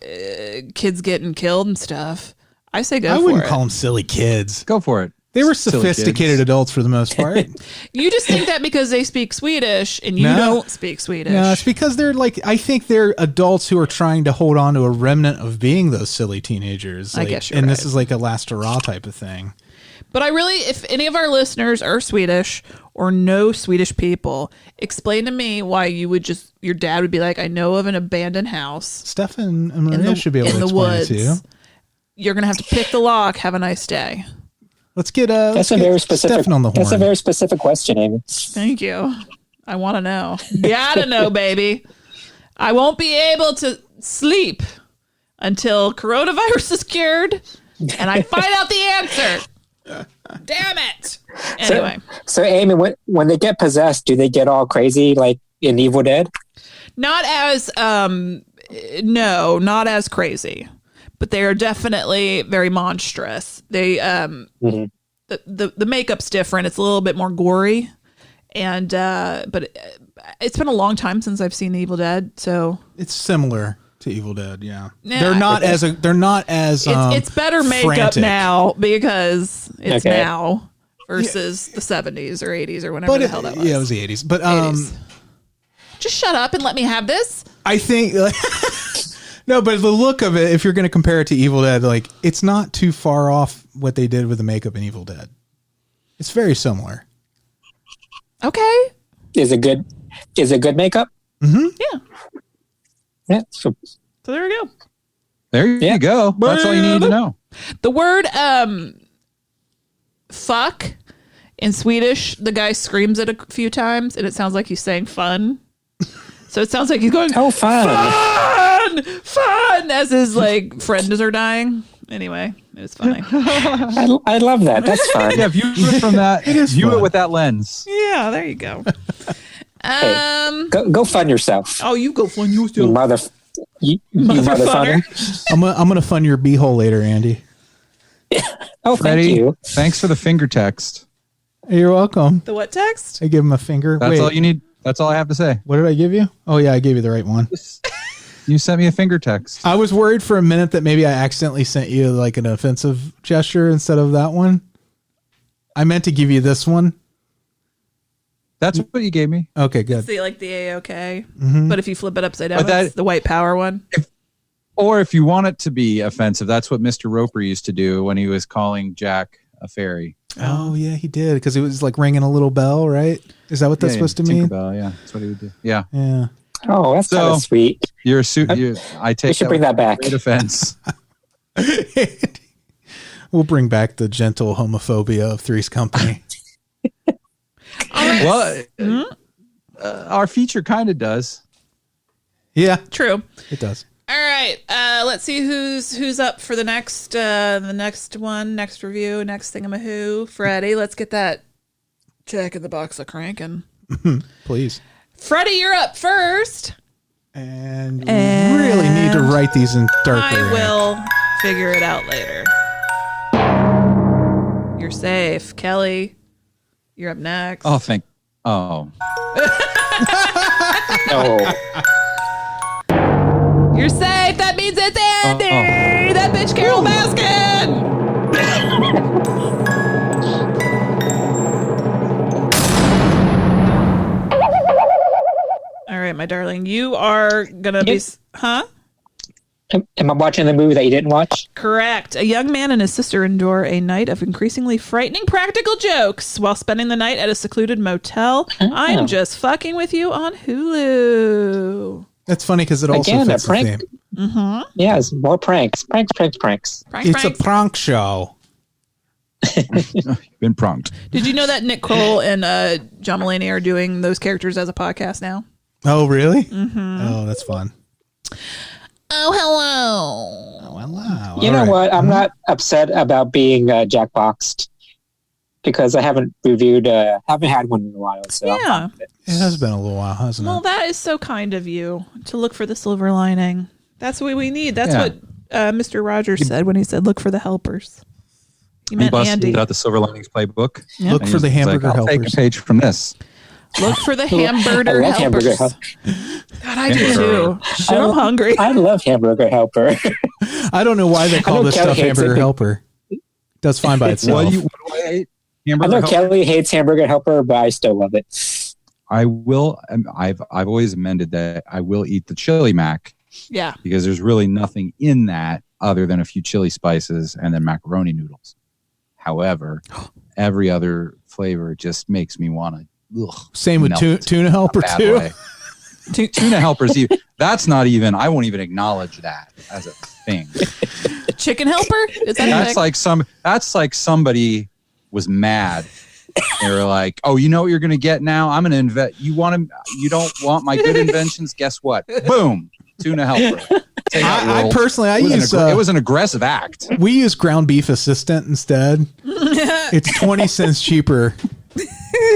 kids getting killed and stuff, I say go for it.
I wouldn't call them silly kids.
Go for it.
They were sophisticated adults for the most part.
You just think that because they speak Swedish and you don't speak Swedish.
No, it's because they're like, I think they're adults who are trying to hold on to a remnant of being those silly teenagers.
I
like,
guess you're
and
right.
this is like a last hurrah type of thing.
But I really, if any of our listeners are Swedish or know Swedish people, explain to me why you would just, your dad would be like, I know of an abandoned house.
Stefan and Maria should be able to explain it to you.
You're going to have to pick the lock. Have a nice day.
Let's get
that's a very specific.
Stefan on the horn.
That's a very specific question, Amy.
Thank you. I want to know. Gotta know, baby. I won't be able to sleep until coronavirus is cured and I find out the answer. Damn it. Anyway.
So Amy, when they get possessed, do they get all crazy like in Evil Dead?
Not as, no, not as crazy. But they are definitely very monstrous. They the makeup's different. It's a little bit more gory, and but it's been a long time since I've seen Evil Dead, so
it's similar to Evil Dead. Yeah. They're not as
it's better makeup
frantic
now because it's now versus the 70s or 80s or whenever the hell that was.
Yeah, it was the 80s. But
80s. Just shut up and let me have this.
I think. No, but the look of it, if you're going to compare it to Evil Dead, like it's not too far off what they did with the makeup in Evil Dead. It's very similar.
Okay.
Is it good? Is it good makeup?
Mm-hmm.
Yeah.
Yeah. So
there we go.
There you go. That's all you need to know.
The word fuck in Swedish, the guy screams it a few times and it sounds like he's saying fun. So it sounds like he's going,
oh,
fun, as his like friends are dying. Anyway, it was funny.
I love that. That's fun.
Yeah, view it from that. View it with that lens.
Yeah, there you go.
Hey, go fun yourself.
Oh, you go fun yourself.
You mother funner.
I'm gonna fund your beehole later, Andy.
Oh,
Freddy,
thank you.
Thanks for the finger text.
You're welcome.
The what text?
I give him a finger.
That's all you need. That's all I have to say.
What did I give you? Oh yeah, I gave you the right one.
You sent me a finger text.
I was worried for a minute that maybe I accidentally sent you like an offensive gesture instead of that one. I meant to give you this one.
That's what you gave me.
Okay, good.
It's like the A-OK.
Mm-hmm.
But if you flip it upside down, it's the white power one.
Or if you want it to be offensive, that's what Mr. Roper used to do when he was calling Jack a fairy.
Oh yeah, he did, because it was like ringing a little bell, right? Is that what that's supposed to mean?
Tinkerbell, yeah, that's what he would do. Yeah.
Yeah.
Oh, that's kind of sweet.
You're a suit. I take.
We should bring that back.
Great offense.
We'll bring back the gentle homophobia of Three's Company.
Well, our feature kind of does.
Yeah,
true.
It does.
All right, let's see who's up for the next one, next review, next thingamahoo. Freddy, let's get that Jack in the Box a cranking.
Please.
Freddy, you're up first.
And we really need to write these in darker.
I will figure it out later. You're safe. Kelley, you're up next.
Oh, Oh.
No.
You're safe. That means it's Andy. That bitch Carol Baskin. All right, my darling. You are going to be... Huh?
Am I watching the movie that you didn't watch?
Correct. A young man and his sister endure a night of increasingly frightening practical jokes while spending the night at a secluded motel.
Oh.
I'm Just Fucking With You on Hulu.
That's funny because it also fits the theme.
Mm-hmm.
Yes, more pranks. Pranks.
It's a prank show.
You've been pranked.
Did you know that Nick Kroll and John Mulaney are doing those characters as a podcast now?
Oh, really?
Mm-hmm.
Oh, that's fun.
Oh, hello.
Oh, hello.
You know what? I'm not upset about being jackboxed because I haven't haven't had one in a while. So
Yeah.
It has been a little while, hasn't
Well,
it?
that is so kind of you to look for the silver lining. That's what we need. That's what Mr. Rogers said when he said, look for the helpers. He meant Andy.
Out the Silver Linings Playbook.
Yep.
Look for the hamburger
I'll
helpers.
take a page from this.
Look for the hamburger
I love
helpers.
hamburger
God, I do too. Shit, I'm hungry.
I love hamburger helper.
I don't know why they call
know
this
Kelley
stuff
hates
hamburger
it.
helper. It does fine by itself.
What do I hate?
I
Hamburger
know
helper?
Kelley hates hamburger helper, but I still love it.
I will. I've always amended that I will eat the chili mac
Yeah.
because there's really nothing in that other than a few chili spices and then macaroni noodles. However, every other flavor just makes me want to.
Same with
melt
tuna helper
bad
too.
way. Tuna helpers. That's not even. I won't even acknowledge that as a thing.
Chicken helper? Is that a thing?
That's like somebody was mad. They were like, "Oh, you know what you're going to get now? I'm going to invent. You don't want my good inventions? Guess what? Boom, tuna helper."
I personally,
it was an aggressive act.
We use ground beef assistant instead. It's 20 cents cheaper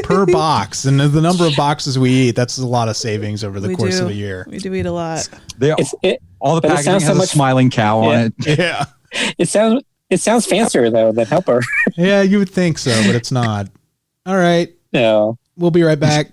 per box, and the number of boxes we eat, that's a lot of savings over the course of a year.
We do eat a lot.
All the packaging has a smiling cow on it.
Yeah.
It sounds fancier though than helper.
Yeah, you would think so, but it's not. All right.
No.
We'll be right back.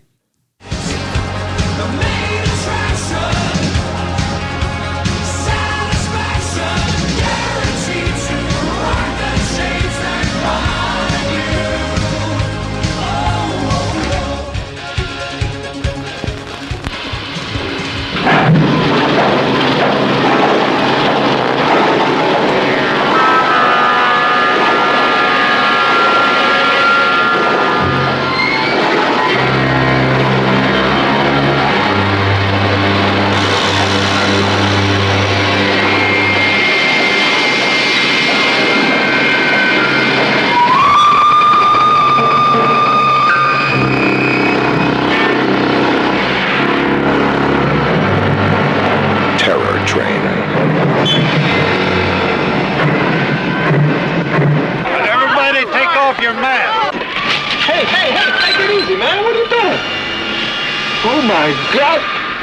Oh my God!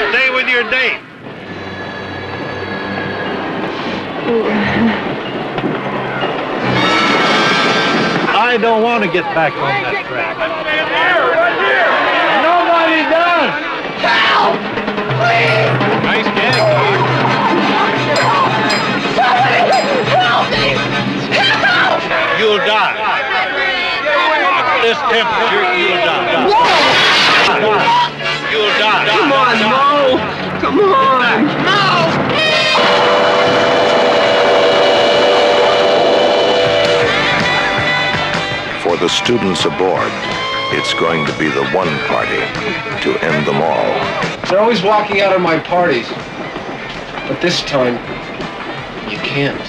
Stay with your date. I don't want to get back on that track. Right here! Nobody does! Help! Please! Nice gag, Doc. Somebody help me! Help! You'll die. At this temperature, you'll die. You'll die. Come on, no! Come on! No!
For the students aboard, it's going to be the one party to end them all.
They're always walking out of my parties. But this time, you can't.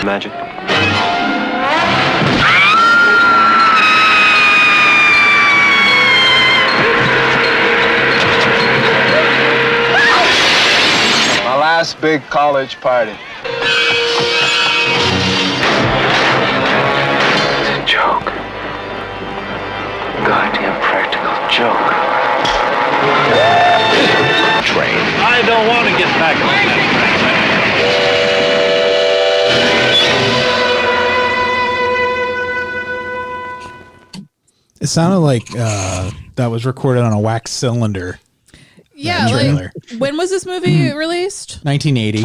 Magic.
My last big college party.
It's a joke. Goddamn practical joke. Train.
I don't want to get back on that track.
It sounded like that was recorded on a wax cylinder.
Yeah, like, when was this movie released?
1980.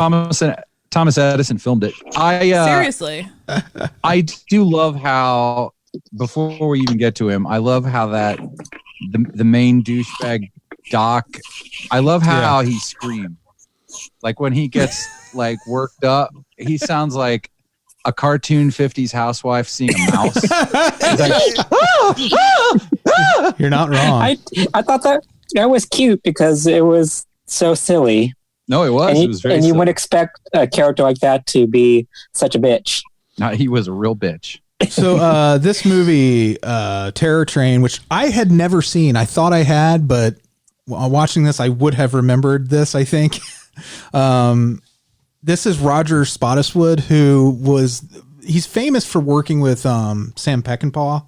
Thomas Edison filmed it.
Seriously.
I do love how, before we even get to him, I love how that the main douchebag Doc, I love how he screams. Like when he gets like worked up, he sounds like a cartoon 50s housewife seeing a mouse. He's like,
You're not wrong.
I thought that was cute because it was so silly.
No, it was. It was very
and you
silly.
wouldn't expect a character like that to be such a bitch.
No, he was a real bitch.
So this movie, Terror Train, which I had never seen. I thought I had, but watching this, I would have remembered this, I think. This is Roger Spottiswoode, he's famous for working with Sam Peckinpah.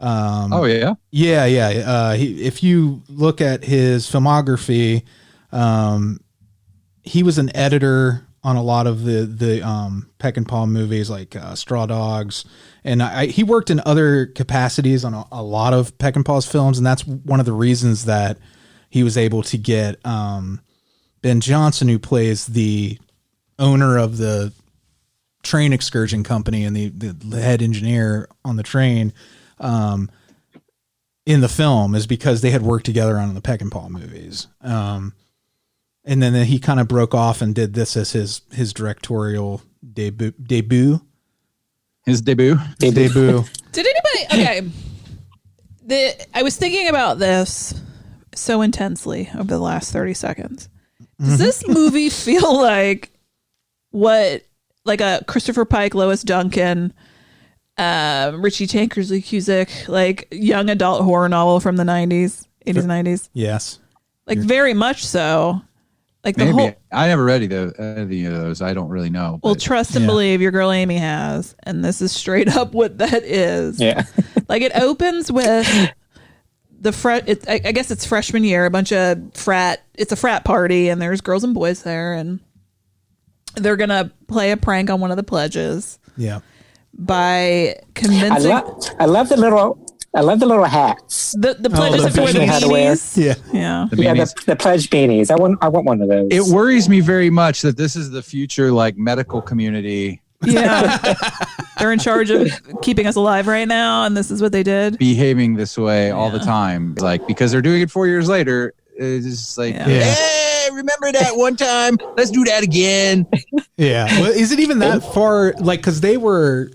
Yeah. If you look at his filmography, he was an editor on a lot of the Peckinpah movies, like Straw Dogs, and he worked in other capacities on a lot of Peckinpah's films, and that's one of the reasons that he was able to get Ben Johnson, who plays the owner of the train excursion company and the head engineer on the train, in the film, is because they had worked together on the Peckinpah movies. And then he kind of broke off and did this as his directorial debut.
His debut.
Did anybody? Okay. I was thinking about this so intensely over the last 30 seconds. Does this movie feel like a Christopher Pike, Lois Duncan, Richie Tankersley Cusick, like young adult horror novel from the 90s, 80s, 90s?
Yes.
Like very much so. Like
Maybe.
the whole.
I never read any of those. I don't really know.
Well, trust and believe your girl Amy has, and this is straight up what that is.
Yeah.
Like it opens with I guess it's freshman year, it's a frat party, and there's girls and boys there, and they're gonna play a prank on one of the pledges.
Yeah.
By convincing.
I love the little hats.
The pledges have to wear the beanies.
Yeah.
The pledge beanies. I want one of those.
It worries me very much that this is the future like medical community.
Yeah. They're in charge of keeping us alive right now, and this is what they did.
Behaving this way all the time. Like, because they're doing it 4 years later. It's just like, hey, remember that one time? Let's do that again.
Yeah. Well, is it even that far? Like, because they were...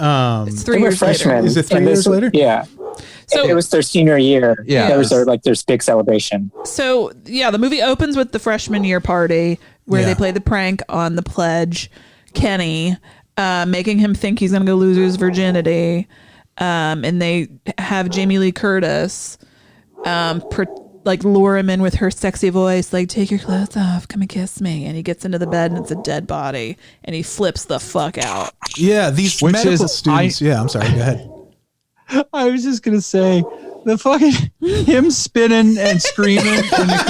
it's 3 years later.
Is it 3 years later?
Yeah.
So
it was their senior year.
Yeah.
There was their big celebration.
So, yeah, the movie opens with the freshman year party where they play the prank on the pledge, Kenny, making him think he's going to go lose his virginity. And they have Jamie Lee Curtis lure him in with her sexy voice, like, take your clothes off, come and kiss me. And he gets into the bed and it's a dead body and he flips the fuck out.
Yeah, these medical students. I'm sorry, go ahead.
I was just going to say, the fucking him spinning and screaming in the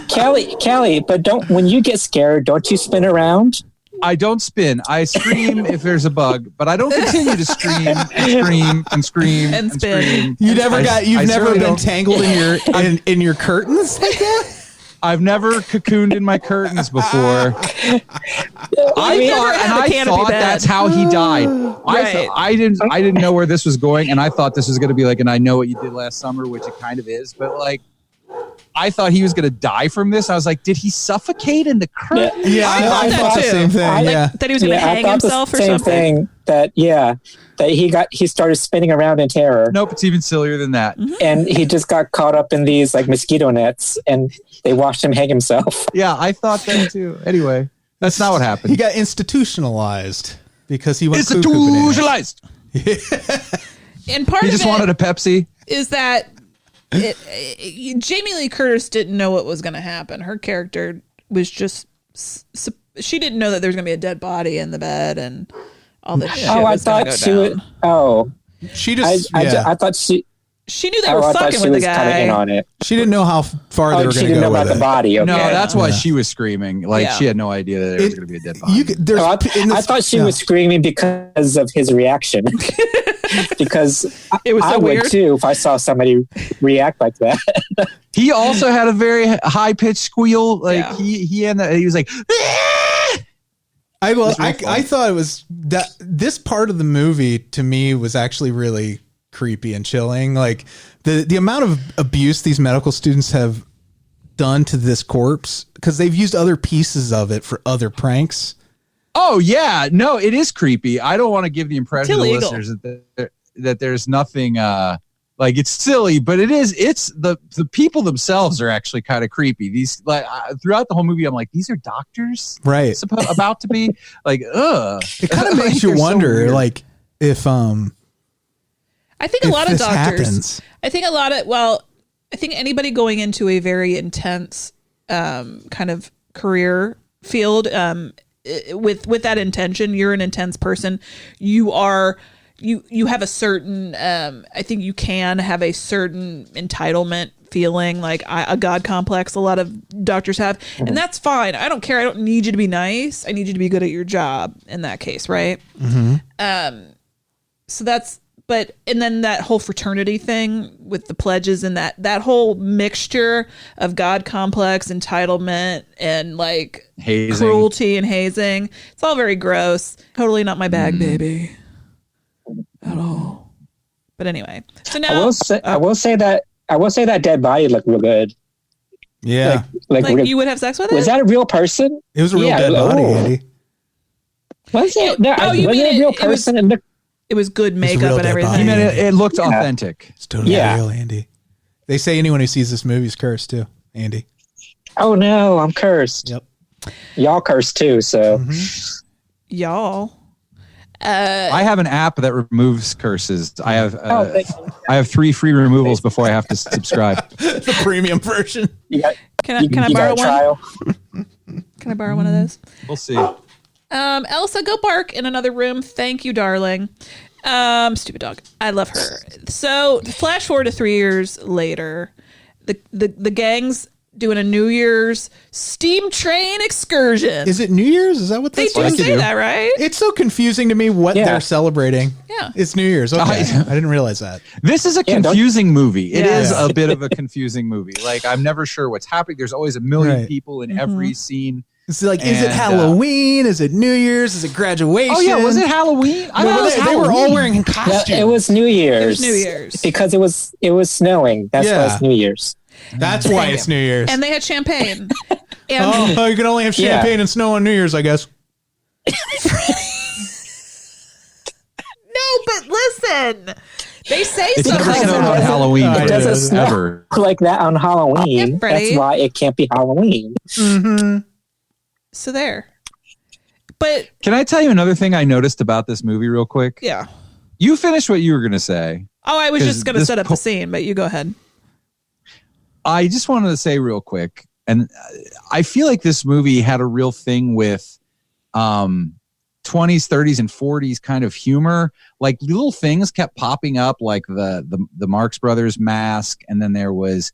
curtains.
Kelley, but when you get scared, don't you spin around?
I don't spin. I scream if there's a bug, but I don't continue to scream and scream and scream
and spin.
Scream.
You've never been tangled in your curtains like that?
I've never cocooned in my curtains before. I thought that's how he died.
Right.
I didn't know where this was going, and I thought this was going to be like, and I know what you did last summer, which it kind of is, but like, I thought he was going to die from this. I was like, did he suffocate in the curtain?
Yeah, I thought the same thing.
That he was going to hang himself or something.
That he started spinning around in terror.
Nope, it's even sillier than that.
Mm-hmm.
And he just got caught up in these like mosquito nets, and they watched him hang himself.
Yeah, I thought that too. Anyway, that's not what happened.
He got institutionalized because he went
institutionalized.
And part
he just wanted a Pepsi.
Is that Jamie Lee Curtis didn't know what was going to happen. Her character was just she didn't know that there was going to be a dead body in the bed and all this shit.
I thought she would. Oh,
she just.
I thought she
knew they were fucking with the guy.
Kind of in on it.
She didn't know how far they were going to go.
She didn't know about
with
the body. Okay.
No, that's why she was screaming. Like she had no idea that there was going to be a dead body.
I thought she was screaming because of his reaction. because
It was so
I
weird.
would too if I saw somebody react like that.
He also had a very high pitched squeal. Like
Yeah.
he was like,
I thought it was that this part of the movie to me was actually really creepy and chilling. Like the amount of abuse these medical students have done to this corpse, because they've used other pieces of it for other pranks.
oh yeah, no, it is creepy. I don't want to give the impression to
illegal.
listeners that there's nothing like it's silly, but it is. It's the people themselves are actually kind of creepy. These like throughout the whole movie, I'm like, these are doctors,
Right.
about to be like, ugh.
It kind of makes you
They're so
wonder,
weird.
like if
I think a
if
lot of
this
doctors.
happens.
I think I think anybody going into a very intense kind of career field with that intention, you're an intense person. You have a certain. I think you can have a certain entitlement feeling, like a God complex. A lot of doctors have, and that's fine. I don't care. I don't need you to be nice. I need you to be good at your job. In that case, right? So that's. But and then that whole fraternity thing with the pledges and that whole mixture of God complex, entitlement, and like
Hazing.
cruelty and hazing. It's all very gross. Totally not my bag, baby. At all. But anyway, so now
I will say that dead body looked real good.
Yeah,
like you would have sex with it?
Was that a real person?
it was a real dead body, Andy.
Was it?
you
Was
mean
it a real
it was-
person?
It was good
real
makeup and
dead
everything.
body.
I mean, it looked authentic.
It's totally
Yeah.
real, Andy. They say anyone who sees this movie is cursed too, Andy.
Oh no, I'm cursed.
Yep.
Y'all cursed too. So
Y'all.
I have an app that removes curses. I have
thank you.
I have 3 free removals before I have to subscribe.
The premium version.
Can I borrow one?
trial.
Can I borrow one of those?
We'll see.
Elsa, go bark in another room. Thank you, darling. Stupid dog. I love her. So flash forward to 3 years later, the gang's doing a New Year's steam train excursion.
Is it New Year's? Is that what
They
that's
do
supposed to
say
do?
that, right?
It's so confusing to me what
Yeah.
they're celebrating.
Yeah.
It's New Year's. Okay. I didn't realize that.
This is a
Yeah, don't-
confusing movie. It
Yeah.
is a bit of a confusing movie. Like I'm never sure what's happening. There's always a million
Right.
people in every scene.
It's like, is it
And,
Halloween? Is it New Year's? Is it graduation?
Oh yeah, was it Halloween? I
No,
thought it was
they were all
Halloween.
wearing
Yeah,
costumes.
it was New Year's.
It was New Year's.
because it was snowing. That's why
Yeah.
it's New Year's.
That's why it's New Year's.
And they had champagne. And
Oh, you can only have
Yeah.
champagne and snow on New Year's, I guess.
no, but listen. They say
It's never
something
snowed on
about
Halloween.
It
doesn't snow.
ever.
Like that on Halloween.
Yeah, Freddy.
That's why it can't be Halloween.
So there. But
Can I tell you another thing I noticed about this movie real quick?
yeah.
You finished what you were going to say.
Oh, I was
'Cause
just going to
this
set up the scene, but you go ahead.
I just wanted to say real quick, and I feel like this movie had a real thing with 20s, 30s, and 40s kind of humor. Like little things kept popping up, like the Marx Brothers mask, and then there was,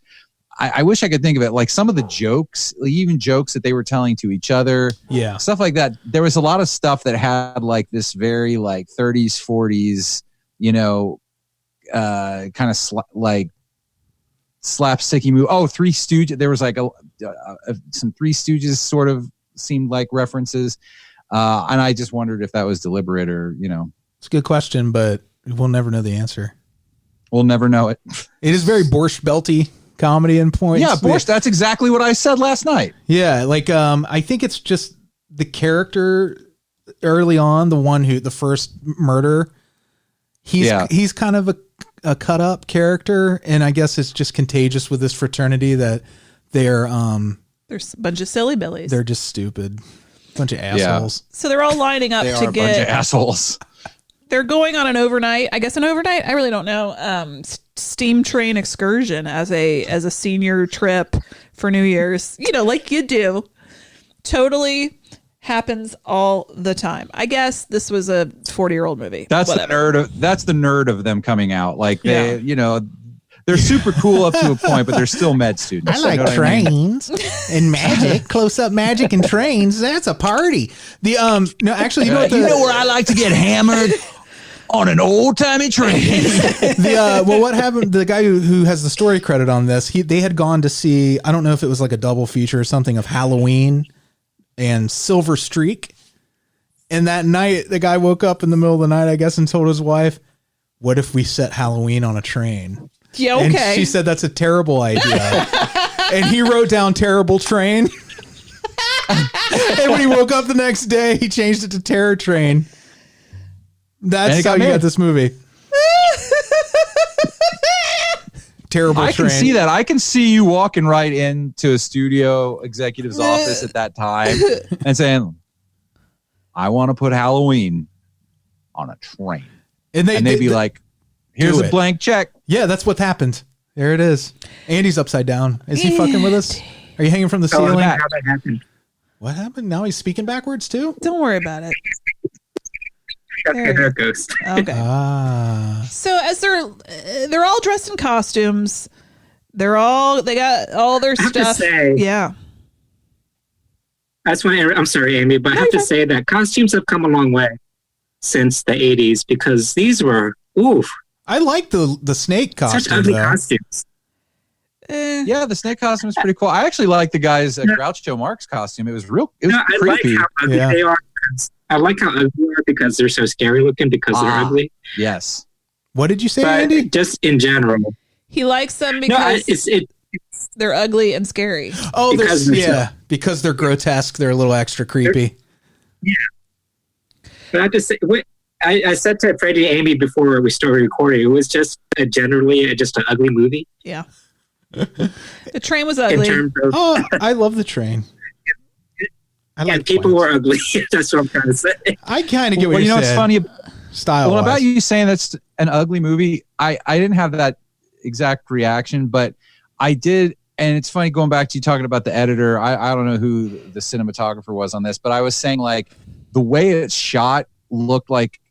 I wish I could think of it, like some of the jokes, like even jokes that they were telling to each other,
Yeah.
stuff like that. There was a lot of stuff that had like this very like 30s, 40s, you know, kind of like slapsticky movie. Oh, Three Stooges. There was like some Three Stooges sort of seemed like references. And I just wondered if that was deliberate or, you know.
It's a good question, but we'll never know the answer.
We'll never know it.
It is very Borscht Belty comedy in points.
Yeah, Borscht, that's exactly what I said last night.
Yeah, like I think it's just the character early on, the first murder. He's kind of a cut up character, and I guess it's just contagious with this fraternity that they're
There's a bunch of silly billies.
they're just stupid, bunch of assholes.
So they're all lining up
They are
to
a bunch of
get.
assholes.
They're going on an overnight. I guess an overnight. I really don't know. Steam train excursion as a senior trip for New Year's. You know, like you do. Totally happens all the time. I guess this was a 40-year-old movie.
That's
Whatever.
the nerd of them coming out. Like they,
Yeah.
you know, they're super cool up to a point, but they're still med students.
I like
You know what I mean?
trains and magic, close up magic and trains. That's a party. The no, actually, you know what?
You know where I like to get hammered? on an old-timey train.
Well, what happened? The guy who has the story credit on this, they had gone to see, I don't know if it was like a double feature or something of Halloween and Silver Streak. And that night, the guy woke up in the middle of the night, I guess, and told his wife, what if we set Halloween on a train?
Yeah, okay.
And she said, that's a terrible idea. And he wrote down terrible train. And when he woke up the next day, he changed it to Terror Train. That's how you got this movie. Terrible Train.
I can see that. I can see you walking right into a studio executive's office at that time and saying, I want to put Halloween on a train. And they'd be like, here's a blank check.
Yeah, that's what happened. There it is. Andy's upside down. Is he fucking with us? Are you hanging from the ceiling?
How that happened?
What happened? Now he's speaking backwards too?
Don't worry about it.
There it goes.
Okay. So as they're all dressed in costumes. They got all their stuff. Yeah.
That's why I'm sorry, Amy, but I have to say that costumes have come a long way since the 80s because these were
I like the snake costume.
Such ugly costumes.
Yeah, the snake costume is pretty cool. I actually like the guy's Groucho Marx costume. It was creepy.
I like how ugly they are. I like how ugly they are because they're so scary looking because they're ugly.
Yes.
What did you say, Andy?
Just in general.
He likes them because they're ugly and scary.
Oh, because they're grotesque. They're a little extra creepy.
Yeah. But I have to say, I said to Freddie and Amy before we started recording, it was just generally just an ugly movie.
Yeah. The train was ugly.
I love the train.
People were ugly. That's what I'm trying to say.
I kind of get what you're saying.
It's funny.
Style.
Well, about you saying that's an ugly movie, I didn't have that exact reaction, but I did. And it's funny going back to you talking about the editor. I don't know who the cinematographer was on this, but I was saying like the way it's shot looked like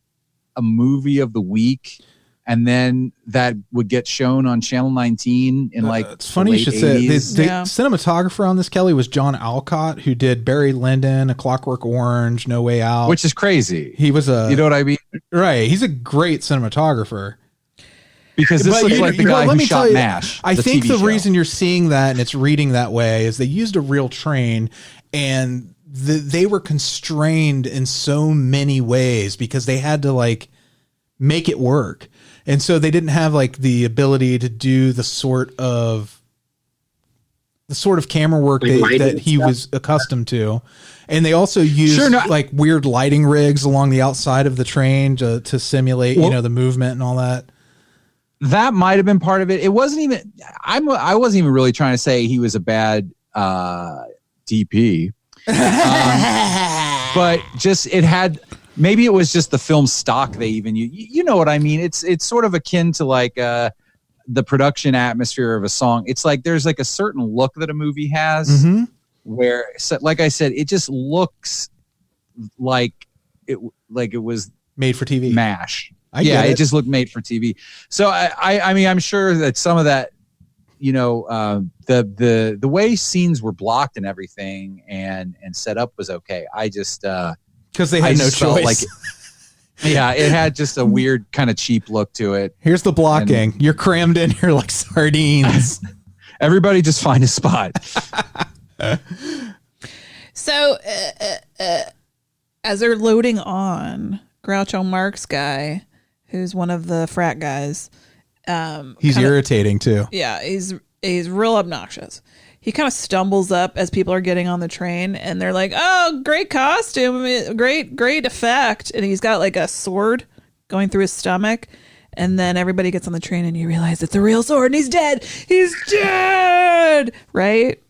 a movie of the week. And then that would get shown on Channel 19 in
it's funny you should say the cinematographer on this, Kelley, was John Alcott, who did Barry Lyndon, A Clockwork Orange, No Way Out,
which is crazy.
He was
you know what I mean?
Right. He's a great cinematographer.
Because this looks like the guy who shot MASH.
I think the reason you're seeing that and it's reading that way is they used a real train and they were constrained in so many ways because they had to like make it work. And so they didn't have like the ability to do the sort of camera work that he was accustomed to. And they also used like weird lighting rigs along the outside of the train to simulate, the movement and all that.
That might have been part of it. It wasn't even, I wasn't even really trying to say he was a bad DP. But just, maybe it was just the film stock they even use. You know what I mean? It's sort of akin to like the production atmosphere of a song. It's like there's like a certain look that a movie has where, like I said, it just looks like it was made for TV. MASH. It just looked made for TV. So I mean, I'm sure that some of that, the way scenes were blocked and everything and set up was okay. I just
because they had no choice.
It had just a weird kind of cheap look to it.
Here's the blocking. You're crammed in here like sardines.
Everybody just find a spot.
So as they're loading on, Groucho Marx guy, who's one of the frat guys.
He's irritating too.
Yeah, he's real obnoxious. He kind of stumbles up as people are getting on the train and they're like, oh, great costume. Great effect. And he's got like a sword going through his stomach. And then everybody gets on the train and you realize it's a real sword and he's dead. He's dead. Right?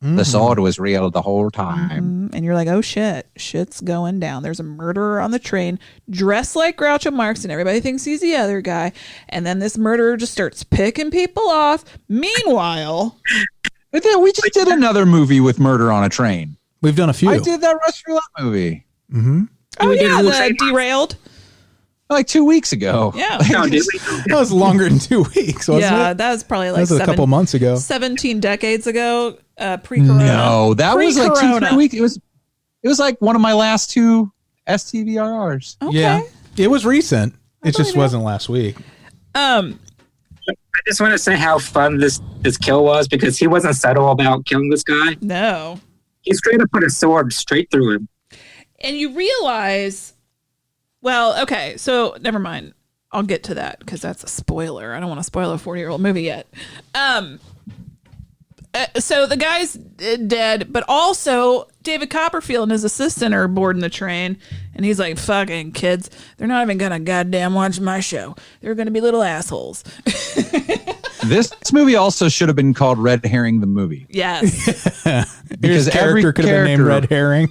The sword was real the whole time.
And you're like, oh shit's going down. There's a murderer on the train dressed like Groucho Marx and everybody thinks he's the other guy. And then this murderer just starts picking people off. Meanwhile...
We just did another movie with murder on a train.
We've done a few.
I did that Russian Roulette movie.
Mm-hmm.
Oh, yeah, the Derailed.
Like 2 weeks ago.
Yeah.
That was longer than 2 weeks, wasn't it?
That was probably like
a couple months ago.
17 decades ago, pre-corona.
No, that was like 2-3 weeks. It was like one of my last two STVRRs.
Okay.
Yeah. It was recent. It just wasn't last week.
I just want to say how fun this kill was because he wasn't subtle about killing this guy.
No.
He straight up put a sword straight through him.
And you realize, well, okay, so never mind. I'll get to that because that's a spoiler. I don't want to spoil a 40-year-old movie yet. So the guy's dead, but also David Copperfield and his assistant are boarding the train, and he's like, fucking kids, they're not even gonna goddamn watch my show. They're gonna be little assholes.
This movie also should have been called Red Herring the Movie.
Yes.
Because every character could have been named Red Herring.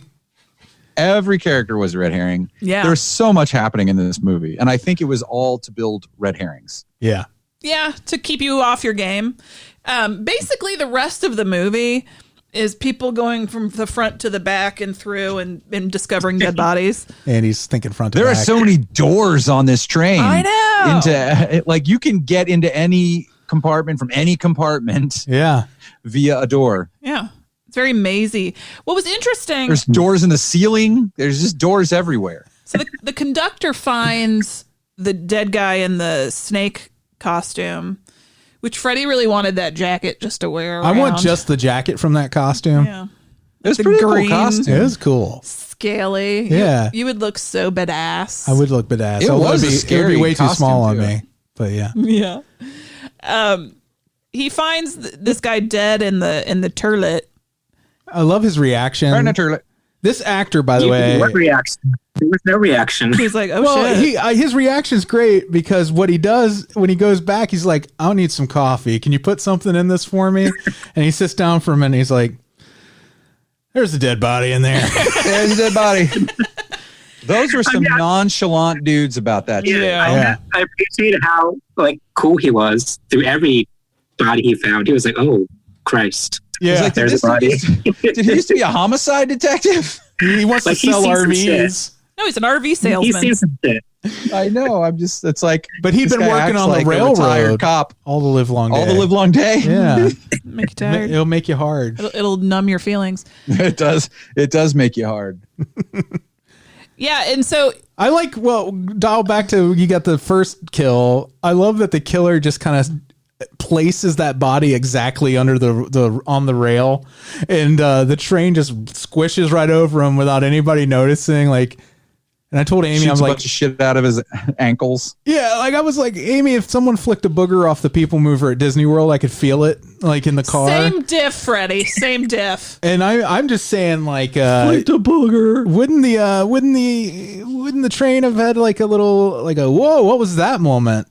Every character was a red herring.
Yeah.
There's so much happening in this movie, and I think it was all to build red herrings.
Yeah.
Yeah, to keep you off your game. Basically, the rest of the movie is people going from the front to the back and through and discovering dead bodies.
And he's thinking front to
back.
There
are so many doors on this train.
I know.
Into like you can get into any compartment from any compartment.
Yeah.
Via a door.
Yeah. It's very mazy. What was interesting...
There's doors in the ceiling. There's just doors everywhere.
So the conductor finds the dead guy in the snake costume, which Freddy really wanted that jacket just to wear around.
I want just the jacket from that costume.
Yeah.
It's pretty cool costume.
It is cool.
Scaly.
Yeah.
You would look so badass.
I would look badass.
It was a scary
it would be way too small on
too.
me. But yeah.
Yeah. He finds this guy dead in the turlet.
I love his reaction. This actor, by the way.
What reaction? There was no reaction.
He's like, oh, shit.
His reaction's great because what he does when he goes back, he's like, I'll need some coffee. Can you put something in this for me? And he sits down for a minute. He's like, there's a dead body in there.
There's a dead body. Those were some nonchalant dudes about that.
Yeah. I appreciated how cool he was through every body he found. He was like, oh, Christ.
Yeah,
like,
there's a body.
Did he used to be a homicide detective?
He wants to sell RVs.
No, he's an RV salesman.
He sees some shit.
I know. It's like,
but he'd been working on the railroad
cop
all the live long day.
All the live long day.
Yeah,
make you tired.
It'll make you hard.
It'll numb your feelings.
It does. It does make you hard.
Yeah, and so
I dial back to you got the first kill. I love that the killer just kind of places that body exactly under the on the rail, and the train just squishes right over him without anybody noticing. And I told Amy,
Shoots
I was
a
like,
bunch of shit out of his ankles.
Yeah, I was like, Amy, if someone flicked a booger off the people mover at Disney World, I could feel it, in the car.
Same diff, Freddy. Same diff.
And I'm just saying,
flicked a booger.
Wouldn't the train have had a little whoa, what was that moment?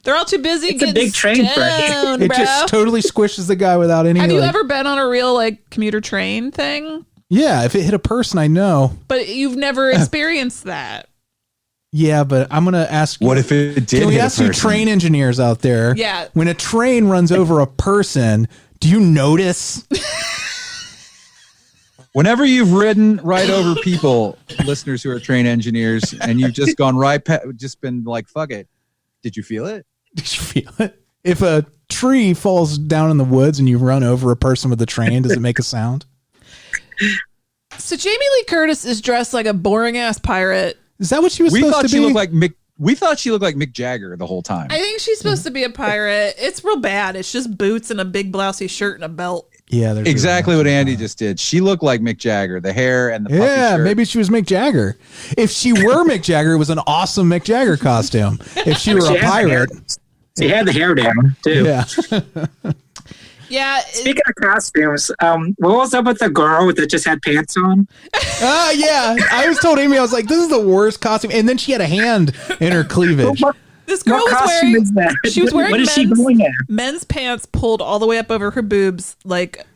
They're all too busy
It's
getting
a big train,
stoned,
It just totally squishes the guy without any.
Have you ever been on a real commuter train thing?
Yeah, if it hit a person, I know.
But you've never experienced that.
Yeah, but I'm gonna ask.
What if it did?
Can we
hit
ask
a
you,
person?
train engineers out there?
Yeah.
When a train runs over a person, do you notice?
Whenever you've ridden right over people, listeners who are train engineers, and you've just gone just been like, fuck it. Did you feel it?
Did you feel it? If a tree falls down in the woods and you run over a person with a train, does it make a sound?
So Jamie Lee Curtis is dressed like a boring ass pirate.
Is that what she was supposed to be?
We thought she looked like Mick Jagger the whole time.
I think she's supposed to be a pirate. It's real bad. It's just boots and a big blousy shirt and a belt.
Yeah,
exactly what Andy just did. She looked like Mick Jagger, the hair and the puffy shirt.
Maybe she was Mick Jagger. If she were Mick Jagger, it was an awesome Mick Jagger costume. If she were a pirate,
she had the hair down too.
Yeah.
Yeah.
Speaking of costumes, what was up with the girl that just had pants on?
Yeah. I was told Amy, I was like, this is the worst costume. And then she had a hand in her cleavage.
This girl was wearing. She was wearing men's pants pulled all the way up over her boobs, like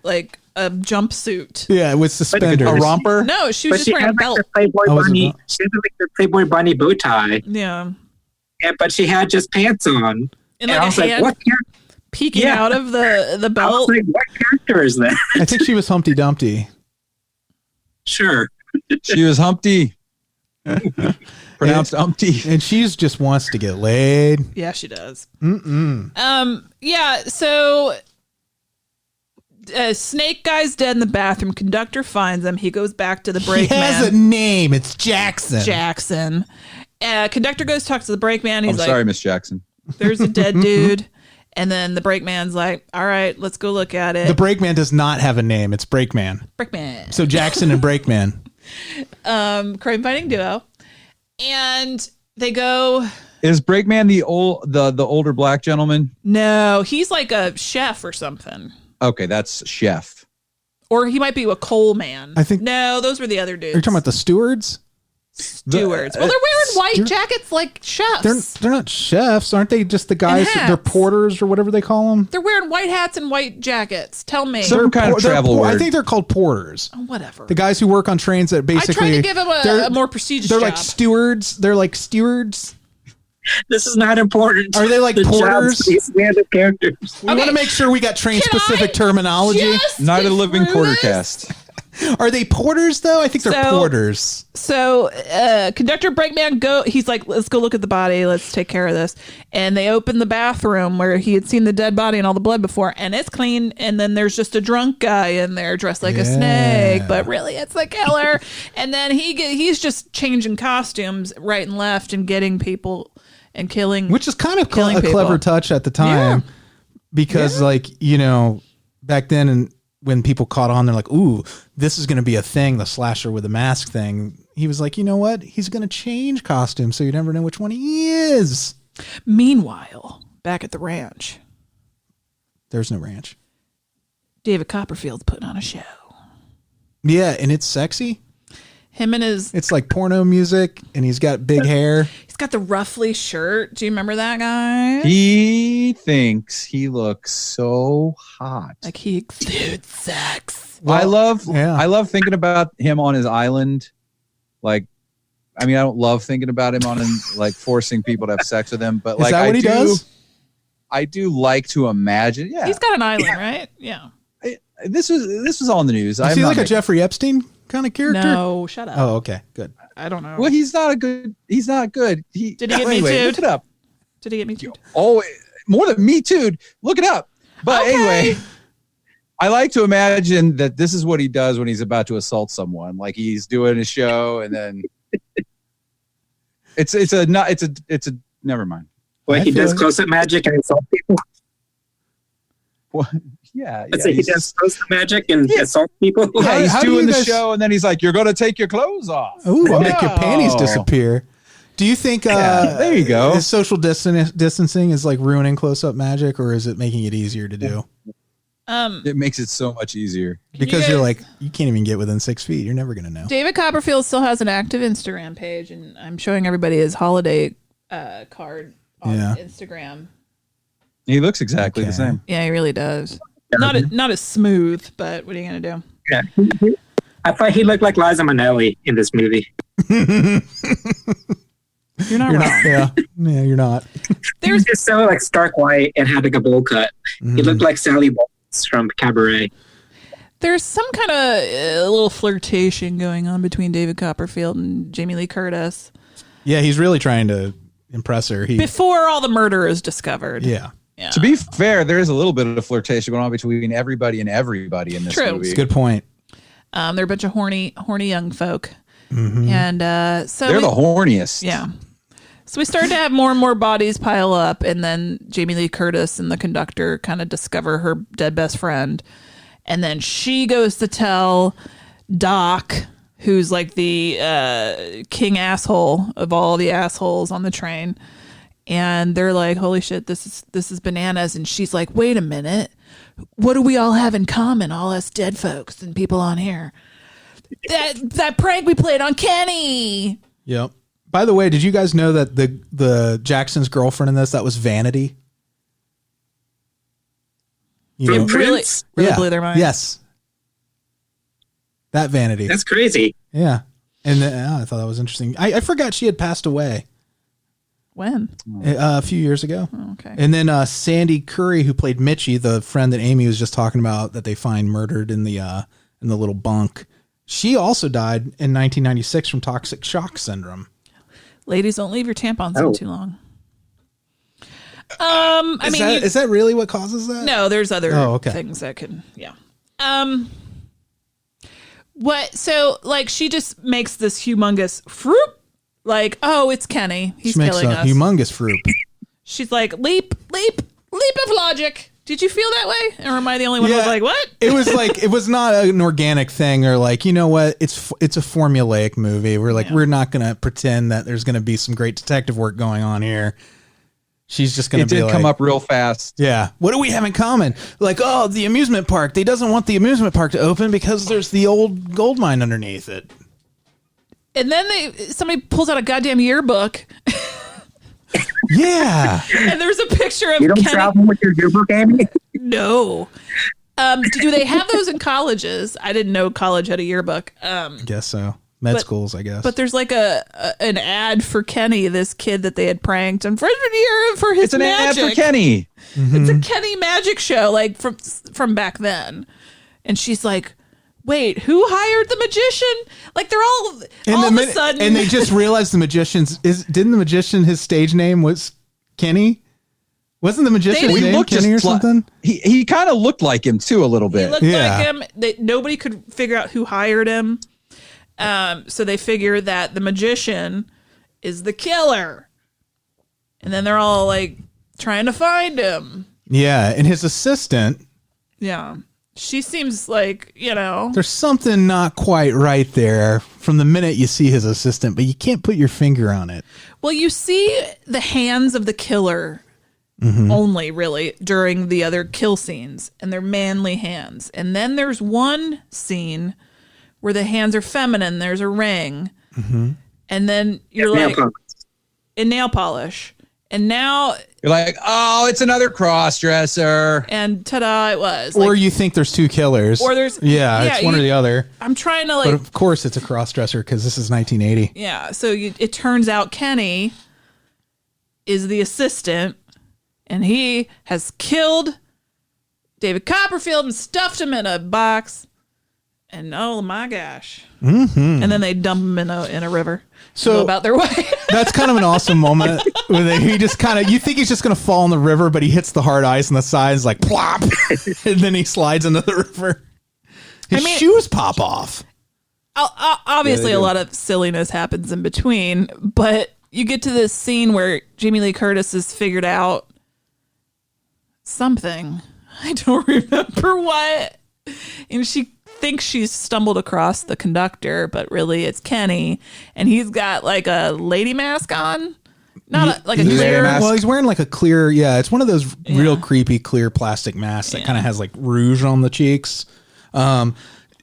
a jumpsuit.
Yeah, with suspenders.
A romper.
No, she was just wearing a belt.
Playboy bunny. She had the Playboy bunny bow tie.
Yeah.
But she had just pants on.
And I was like, what? Peeking out of the belt.
I was like, what character is that?
I think she was Humpty Dumpty.
Sure.
She was Humpty. Pronounced Humpty.
And she just wants to get laid.
Yeah, she does.
Yeah,
so Snake Guy's dead in the bathroom. Conductor finds him. He goes back to the brakeman.
He has a name. It's Jackson.
Jackson. Conductor goes talk to the brakeman. He's
I'm
like,
sorry, Miss Jackson.
There's a dead dude. And then the brakeman's like, all right, let's go look at it.
The brakeman does not have a name. It's Brakeman.
Brakeman.
So Jackson and Brakeman.
Crime fighting duo. And they go.
Is Brakeman the older black gentleman?
No, he's like a chef or something.
Okay, that's chef.
Or he might be a coal man.
I think.
No, those were the other dudes.
Are you talking about the stewards?
Stewards. Well, they're wearing white jackets like chefs.
They're not chefs, aren't they? Just the guys. They're porters or whatever they call them.
They're wearing white hats and white jackets. Tell me.
Some kind of travel word.
I think they're called porters.
Oh, whatever.
The guys who work on trains that basically.
I tried to give them a more prestigious
They're
job.
like stewards. They're like stewards.
This is not important.
Are they like porters?
They're the characters.
We want to make sure we got train-specific terminology.
Night of the Living Quartercast.
Are they porters though? I think they're porters.
So conductor brakeman he's like, let's go look at the body, let's take care of this. And they open the bathroom where he had seen the dead body and all the blood before, and it's clean. And then there's just a drunk guy in there dressed like a snake, but really it's the killer. And then he's just changing costumes right and left and getting people and killing,
which is kind of a
people.
clever touch at the time, because like, you know, back then and when people caught on, they're like, ooh, this is going to be a thing, the slasher with a mask thing. He was like, you know what? He's going to change costumes, so you never know which one he is.
Meanwhile, back at the ranch.
There's no ranch.
David Copperfield's putting on a show.
Yeah, and it's sexy.
It's
like porno music, and he's got big hair.
He's got the ruffly shirt. Do you remember that guy?
He thinks he looks so hot.
Like he exudes sex.
Well, I love thinking about him on his island. Like, I mean, I don't love thinking about him on like forcing people to have sex with him, but
is that what he does?
I do like to imagine. Yeah,
he's got an island, right? Yeah.
This was on the news.
Is he like a Jeffrey Epstein kind of character?
No, shut up.
Oh, okay, good.
I don't know.
Well, he's not good. Did he get me too? Look it up.
Did he get me too?
Oh, more than me too. Look it up. But anyway, I like to imagine that this is what he does when he's about to assault someone. Like he's doing a show, and then it's a never mind.
Well, he does close-up magic and assault people.
What? Yeah,
he does close-up magic and assault people.
Yeah, he's doing the show, and then he's like, "You're going to take your clothes off.
Ooh, I'll make your panties disappear." Do you think
there you go.
Is social distancing is like ruining close-up magic, or is it making it easier to do?
It makes it so much easier
because you're like, you can't even get within 6 feet. You're never going to know.
David Copperfield still has an active Instagram page, and I'm showing everybody his holiday card on Instagram.
He looks exactly the same.
Yeah, he really does. Not as smooth, but what are you going to do?
Yeah. I thought he looked like Liza Minnelli in this movie.
You're not wrong.
Yeah, you're not.
There's just so like stark white and had like a bowl cut. He looked like Sally Bowles from Cabaret.
There's some kind of little flirtation going on between David Copperfield and Jamie Lee Curtis.
Yeah, he's really trying to impress her.
Before all the murder is discovered.
Yeah.
To be fair, there is a little bit of flirtation going on between everybody and everybody in this movie.
It's
a good point.
They're a bunch of horny young folk.
Mm-hmm.
And so
they're the horniest.
Yeah. So we started to have more and more bodies pile up, and then Jamie Lee Curtis and the conductor kind of discover her dead best friend. And then she goes to tell Doc, who's like the king asshole of all the assholes on the train. And they're like, holy shit, this is bananas. And she's like, wait a minute. What do we all have in common? All us dead folks and people on here. That prank we played on Kenny.
Yep. By the way, did you guys know that the Jackson's girlfriend in this, that was Vanity?
It really blew their mind.
Yes. That Vanity.
That's crazy.
Yeah. And I thought that was interesting. I forgot she had passed away.
When?
A few years ago.
Oh, okay.
And then Sandy Curry, who played Mitchie, the friend that Amy was just talking about that they find murdered in the little bunk. She also died in 1996 from toxic shock syndrome.
Ladies, don't leave your tampons in too long.
Is that really what causes that?
No, there's other things that can, So like she just makes this humongous fruit like, oh, it's Kenny. He's
She makes
killing
a
us.
humongous fruit.
She's like, leap of logic. Did you feel that way? Or am I the only one who was like, what?
It was like, it was not an organic thing, or like, you know what? It's a formulaic movie. We're like, we're not going to pretend that there's going to be some great detective work going on here. She's just going to be like.
It did come up real fast.
Yeah. What do we have in common? Like, oh, the amusement park. They doesn't want the amusement park to open because there's the old gold mine underneath it.
And then somebody pulls out a goddamn yearbook.
Yeah.
And there's a picture of
You don't
Kenny.
travel with your yearbook, Amy?
No. Do they have those in colleges? I didn't know college had a yearbook.
Guess so. Med schools, I guess.
But there's like an ad for Kenny, this kid that they had pranked in freshman year for his magic.
It's an ad for Kenny.
Mm-hmm.
It's a Kenny magic show, like from back then. And she's like, wait, who hired the magician? Like they're all of a sudden.
And they just realized the magician's didn't the magician, his stage name was Kenny? Wasn't the magician's name Kenny or something?
He kind of looked like him too a little bit.
He looked like him. Nobody could figure out who hired him. So they figure that the magician is the killer. And then they're all like trying to find him.
Yeah, and his assistant.
Yeah. She seems like,
There's something not quite right there from the minute you see his assistant, but you can't put your finger on it.
Well, you see the hands of the killer only, really, during the other kill scenes, and they're manly hands. And then there's one scene where the hands are feminine. There's a ring. And then you're like, in nail polish. And now
you're like, oh, it's another cross-dresser.
And ta-da, it was.
Or you think there's two killers.
Or there's...
Yeah, it's one or the other.
I'm trying to
But of course it's a cross-dresser because this is 1980.
Yeah, so it turns out Kenny is the assistant, and he has killed David Copperfield and stuffed him in a box. And oh my gosh. And then they dump him in a river. So go about their way.
That's kind of an awesome moment where he just kind of, you think he's just going to fall in the river, but he hits the hard ice on the sides like plop, and then he slides into the river. His shoes pop off.
Obviously, a lot of silliness happens in between, but you get to this scene where Jamie Lee Curtis has figured out something. I don't remember what. And she thinks she's stumbled across the conductor, but really it's Kenny, and he's got like a lady mask on, not like a clear
mask. Well, he's wearing like a clear, it's one of those real creepy clear plastic masks that kind of has like rouge on the cheeks.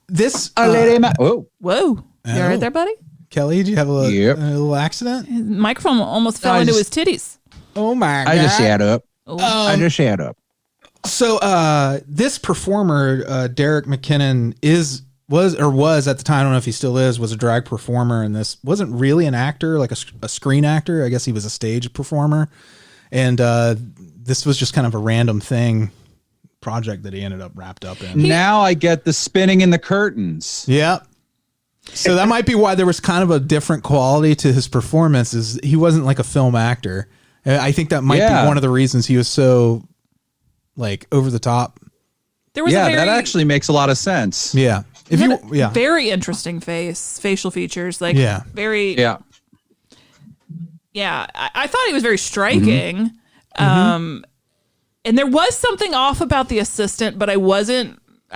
This
lady mask. Whoa,
you all right there, buddy?
Kelly, did you have a little accident?
His microphone almost fell into his titties.
Oh my god!
I just shat up. I just shat up.
So this performer, Derek McKinnon, was at the time, I don't know if he still is, was a drag performer, and this wasn't really an actor, like a screen actor. I guess he was a stage performer. And this was just kind of a random project that he ended up wrapped up in.
Now I get the spinning in the curtains.
Yeah. So that might be why there was kind of a different quality to his performance, is he wasn't like a film actor. I think that might be one of the reasons he was so like over the top.
There was
that actually makes a lot of sense.
Yeah.
Very interesting facial features. Like very.
Yeah.
Yeah. I thought he was very striking. And there was something off about the assistant, but I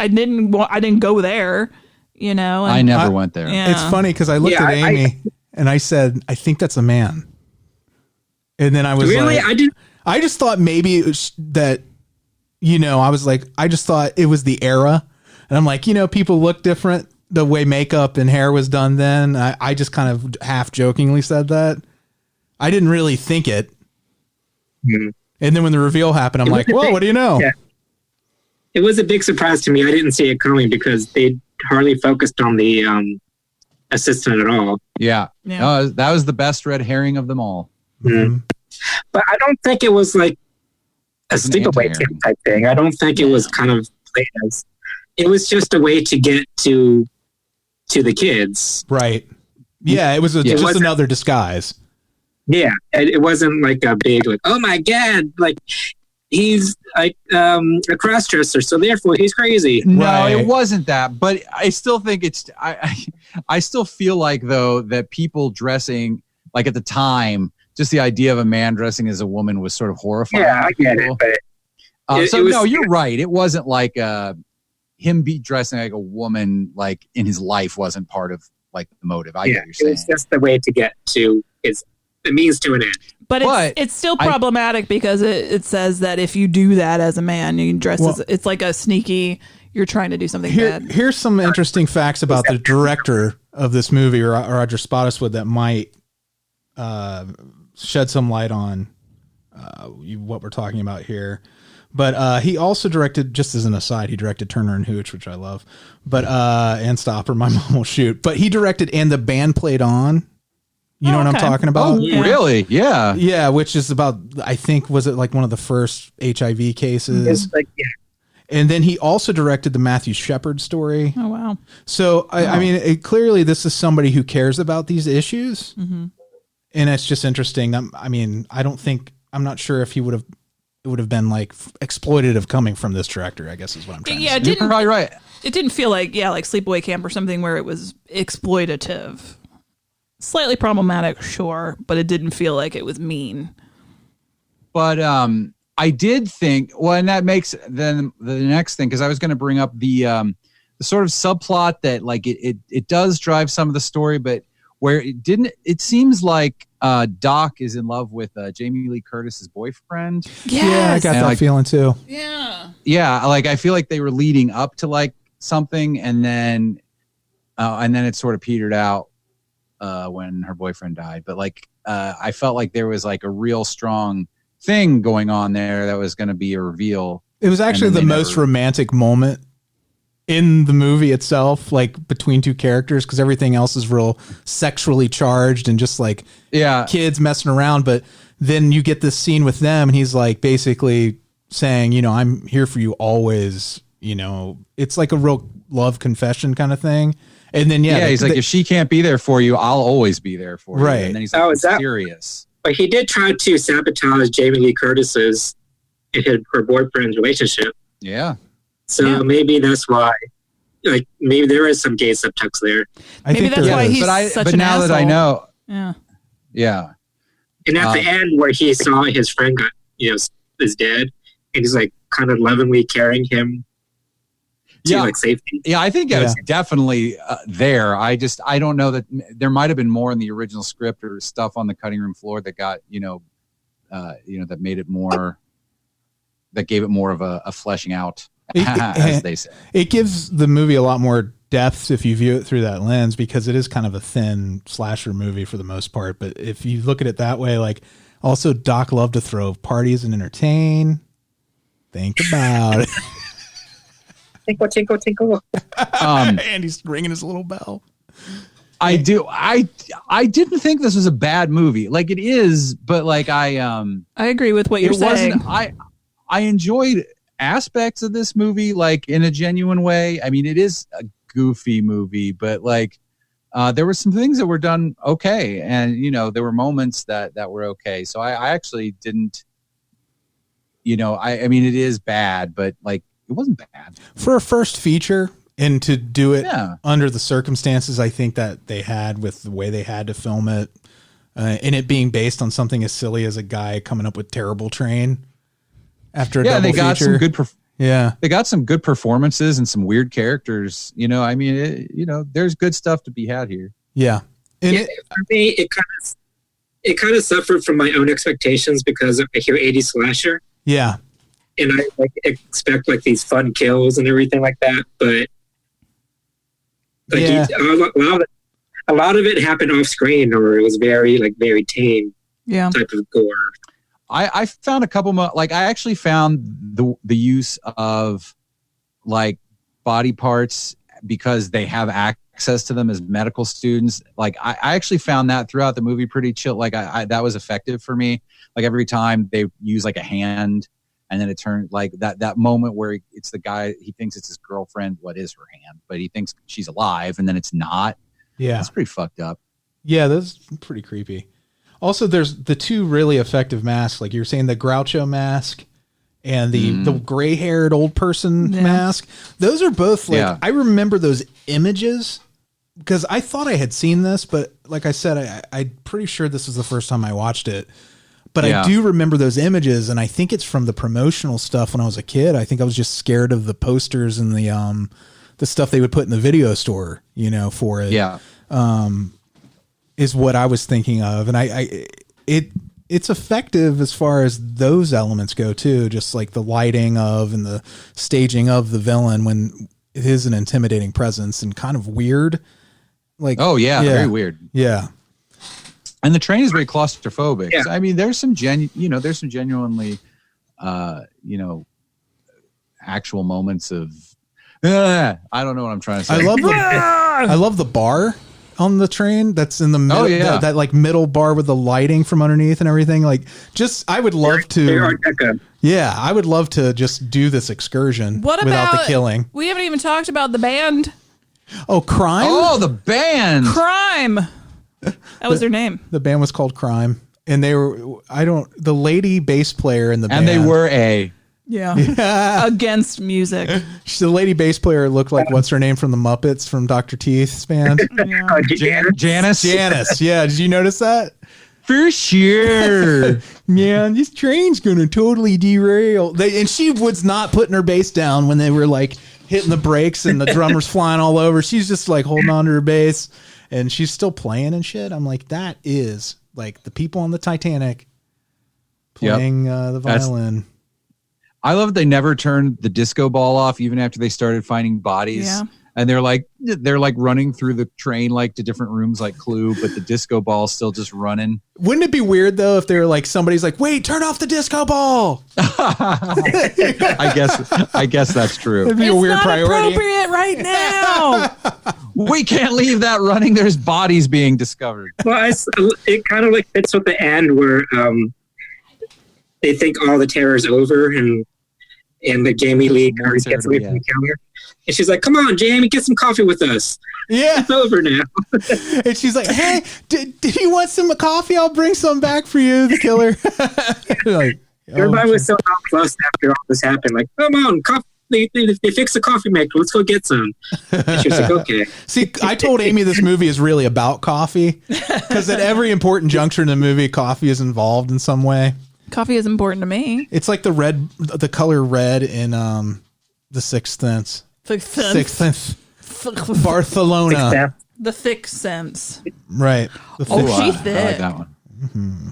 didn't go there, and
I never went there.
Yeah.
It's funny because I looked at Amy and I said, I think that's a man. And then I was
really?
I just thought maybe it was that, I was like, I just thought it was the era. And I'm like, people look different the way makeup and hair was done then. I just kind of half jokingly said that. I didn't really think it.
Mm-hmm.
And then when the reveal happened, I'm like, whoa, what do you know?
Yeah. It was a big surprise to me. I didn't see it coming because they hardly focused on the assistant at all.
Yeah. That was the best red herring of them all.
Mm-hmm. But I don't think it was like a sleepaway camp type thing. I don't think it was kind of played as. It was just a way to get to the kids.
Right. Yeah, it was just another disguise.
Yeah, it wasn't like a big like, oh my god, like he's like a crossdresser, so therefore he's crazy.
No, it wasn't that. But I still think I still feel like though that people dressing like at the time, just the idea of a man dressing as a woman was sort of horrifying.
Yeah, I get it. But
you're right. It wasn't like him dressing like a woman, like in his life, wasn't part of like the motive. I get what you're saying.
It was just the way to get to the means to an end.
But it's still problematic because it says that if you do that as a man, you dress as, it's like a sneaky, you're trying to do something bad.
Here's some interesting facts about the director of this movie, Roger Spottiswoode, that might shed some light on what we're talking about here. But he also directed, just as an aside, he directed Turner and Hooch, which I love, but and Stopper, My Mom Will Shoot. But he directed And the Band Played On. You know what I'm talking about?
Oh, really? Yeah.
Yeah, which is about, I think, was it like one of the first HIV cases?
It's like,
And then he also directed the Matthew Shepard story.
Oh, wow.
So, I mean, clearly this is somebody who cares about these issues.
Mm-hmm.
And it's just interesting. I mean, I'm not sure if it would have been like exploitative coming from this director, I guess is what I'm trying to say.
You're probably right.
It didn't feel like Sleepaway Camp or something where it was exploitative. Slightly problematic, sure, but it didn't feel like it was mean.
But I did think, and that makes then the next thing, because I was going to bring up the sort of subplot that like it does drive some of the story, but where it didn't. It seems like Doc is in love with Jamie Lee Curtis's boyfriend.
Yes.
Yeah, I got that feeling too.
Yeah,
like I feel like they were leading up to like something, and then it sort of petered out when her boyfriend died. But like I felt like there was like a real strong thing going on there that was going to be a reveal.
It was actually the most romantic moment in the movie itself, like between two characters, because everything else is real sexually charged and just like kids messing around. But then you get this scene with them, and he's like basically saying, you know, I'm here for you always. You know, it's like a real love confession kind of thing. And then
he's like, if she can't be there for you, I'll always be there for you. And then he's like, serious.
But he did try to sabotage Jamie Lee Curtis's and her boyfriend's relationship.
Yeah.
So maybe that's why. Like maybe there is some gay subtext there.
Maybe that's why he's such an asshole.
That I know,
yeah.
And at the end, where he saw his friend is dead, and he's like kind of lovingly carrying him to like safety.
Yeah, I think it's definitely there. I don't know that there might have been more in the original script or stuff on the cutting room floor that got that made it more, that gave it more of a fleshing out. As they say,
it gives the movie a lot more depth if you view it through that lens, because it is kind of a thin slasher movie for the most part. But if you look at it that way, like also Doc loved to throw parties and entertain. Think about it.
Tinkle, tinkle, tinkle.
And he's ringing his little bell.
I do. I didn't think this was a bad movie. Like it is, but like I
agree with what you're saying.
I enjoyed aspects of this movie, like in a genuine way. I mean, it is a goofy movie, but like there were some things that were done okay, and there were moments that were okay. So I actually didn't. I mean, it is bad, but like it wasn't bad
for a first feature, and to do it under the circumstances I think that they had with the way they had to film it, and it being based on something as silly as a guy coming up with Terrible Train. After a double
they got
feature.
some good. They got some good performances and some weird characters. I mean, there's good stuff to be had here.
Yeah, and
for me, it kind of suffered from my own expectations because I hear 80s slasher.
Yeah,
and I expect like these fun kills and everything like that, but like a lot of it happened off screen, or it was very tame type of gore.
I found a couple more, like I actually found the use of like body parts because they have access to them as medical students. Like I actually found that throughout the movie pretty chill. Like that was effective for me. Like every time they use like a hand, and then it turned like that moment where it's the guy, he thinks it's his girlfriend. What is her hand? But he thinks she's alive, and then it's not.
Yeah.
It's pretty fucked up.
Yeah. That's pretty creepy. Also, there's the two really effective masks, like you were saying, the Groucho mask and the gray-haired old person mask. Those are both like I remember those images because I thought I had seen this, but like I said, I'm pretty sure this is the first time I watched it. But I do remember those images, and I think it's from the promotional stuff when I was a kid. I think I was just scared of the posters and the stuff they would put in the video store, for it. Yeah. Is what I was thinking of. And it's effective as far as those elements go too. Just like the lighting of and the staging of the villain when it is an intimidating presence and kind of weird. Like,
very weird.
Yeah.
And the train is very claustrophobic. Yeah. I mean, there's some genuinely, actual moments of, I don't know what I'm trying to say.
I love the bar on the train that's in the middle, that like middle bar with the lighting from underneath and everything. Like, I would love to. Yeah, I would love to just do this excursion without the killing.
We haven't even talked about the band.
Oh, Crime?
Oh, the band.
Crime. That was their name.
The band was called Crime. And they were, the lady bass player in the band.
And they were
against music.
The lady bass player looked like, what's her name from the Muppets from Dr. Teeth's band?
Janice.
Janice. Yeah. Did you notice that?
For sure.
Man, this train's going to totally derail. And she was not putting her bass down when they were like hitting the brakes and the drummer's flying all over. She's just like holding on to her bass and she's still playing and shit. I'm like, that is like the people on the Titanic playing the violin.
I love that they never turned the disco ball off even after they started finding bodies. Yeah. And they're like running through the train like to different rooms like Clue, but the disco ball's still just running.
Wouldn't it be weird though if they're like somebody's like, wait, turn off the disco ball?
I guess that's true.
It'd be a weird priority.
Appropriate right now.
We can't leave that running. There's bodies being discovered.
Well, it kind of like fits with the end where they think all the terror is over and the Jamie Lee Curtis gets away from the killer. And she's like, come on, Jamie, get some coffee with us.
Yeah.
It's over now.
And she's like, hey, did you want some coffee? I'll bring some back for you, the killer. Like,
everybody was so nonplussed after all this happened. Like, come on, coffee. They fixed the coffee maker. Let's go get some. And she was like, okay.
See, I told Amy this movie is really about coffee because at every important juncture in the movie, coffee is involved in some way.
Coffee is important to me.
It's like the color red in The Sixth Sense. Sixth Sense. Barcelona.
The Thick Sense.
Right.
She's thick.
I like that one.
Mm-hmm.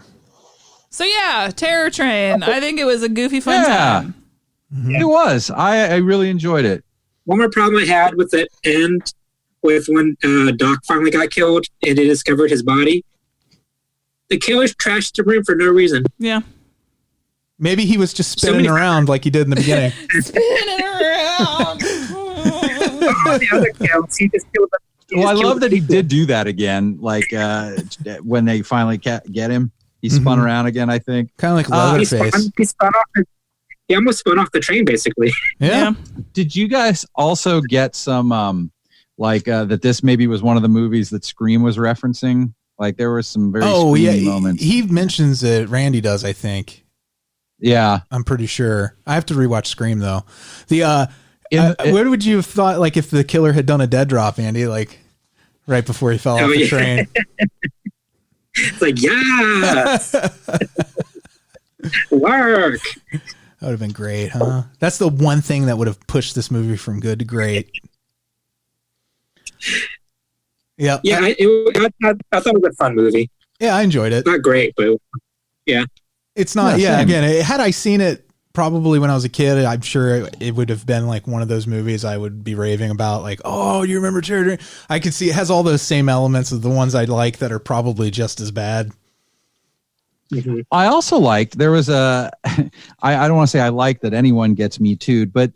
So yeah, Terror Train. I think it was a goofy fun time.
Mm-hmm. It was. I really enjoyed it.
One more problem I had with the end, with when Doc finally got killed and they discovered his body. The killers trashed the room for no reason.
Yeah.
Maybe he was just spinning around like he did in the beginning.
Spinning around.
The other kills, he just killed them.
Well, I love that he did do that again. Like when they finally get him, he spun around again, I think.
Kind of like Leatherface.
He spun off. He almost spun off the train, basically.
Yeah.
Did you guys also get some that this maybe was one of the movies that Scream was referencing? Like there were some very screamy moments.
He mentions it. Randy does, I think.
Yeah,
I'm pretty sure. I have to rewatch Scream though. Where would you have thought, like, if the killer had done a dead drop, Andy, like right before he fell off the train?
It's like, yes, work.
That would have been great, huh? That's the one thing that would have pushed this movie from good to great. Yeah,
yeah. I thought it was a fun movie.
Yeah, I enjoyed it.
Not great, but yeah.
It's not, again, had I seen it probably when I was a kid, I'm sure it would have been like one of those movies I would be raving about, like, oh, you remember Terror? I could see it has all those same elements of the ones I like that are probably just as bad.
Mm-hmm.
I also liked, there was I don't want to say I like that anyone gets Me Too'd, but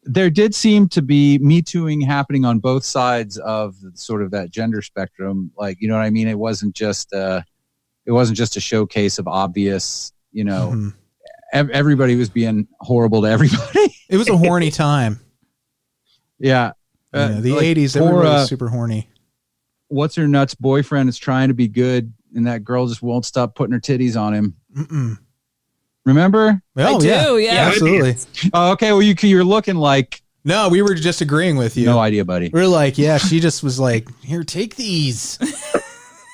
there did seem to be Me Tooing happening on both sides of sort of that gender spectrum. Like, you know what I mean? It wasn't just a showcase of obvious, everybody was being horrible to everybody.
It was a horny time.
Yeah.
The 80s, everybody was super horny.
What's her nuts boyfriend is trying to be good, and that girl just won't stop putting her titties on him.
Mm-mm.
Remember?
Oh,
I do, yeah.
Absolutely.
Oh, okay. Well, you're looking like
No, we were just agreeing with you.
No idea, buddy.
We're like, yeah, she just was like, here, take these.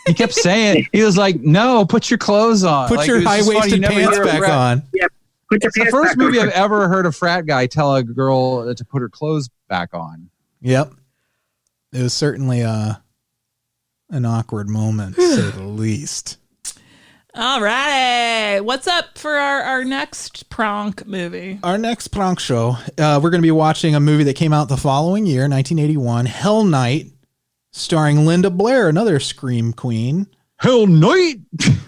He kept saying, he was like, no, put your clothes on.
Put your high-waisted pants back on.
Yeah, put your
It's the
pants
first
back
movie
on.
I've ever heard a frat guy tell a girl to put her clothes back on.
Yep. It was certainly an awkward moment, to say the least.
All right. What's up for our next prank movie?
Our next prank show, we're going to be watching a movie that came out the following year, 1981, Hell Night, starring Linda Blair, another Scream queen.
Hell Night!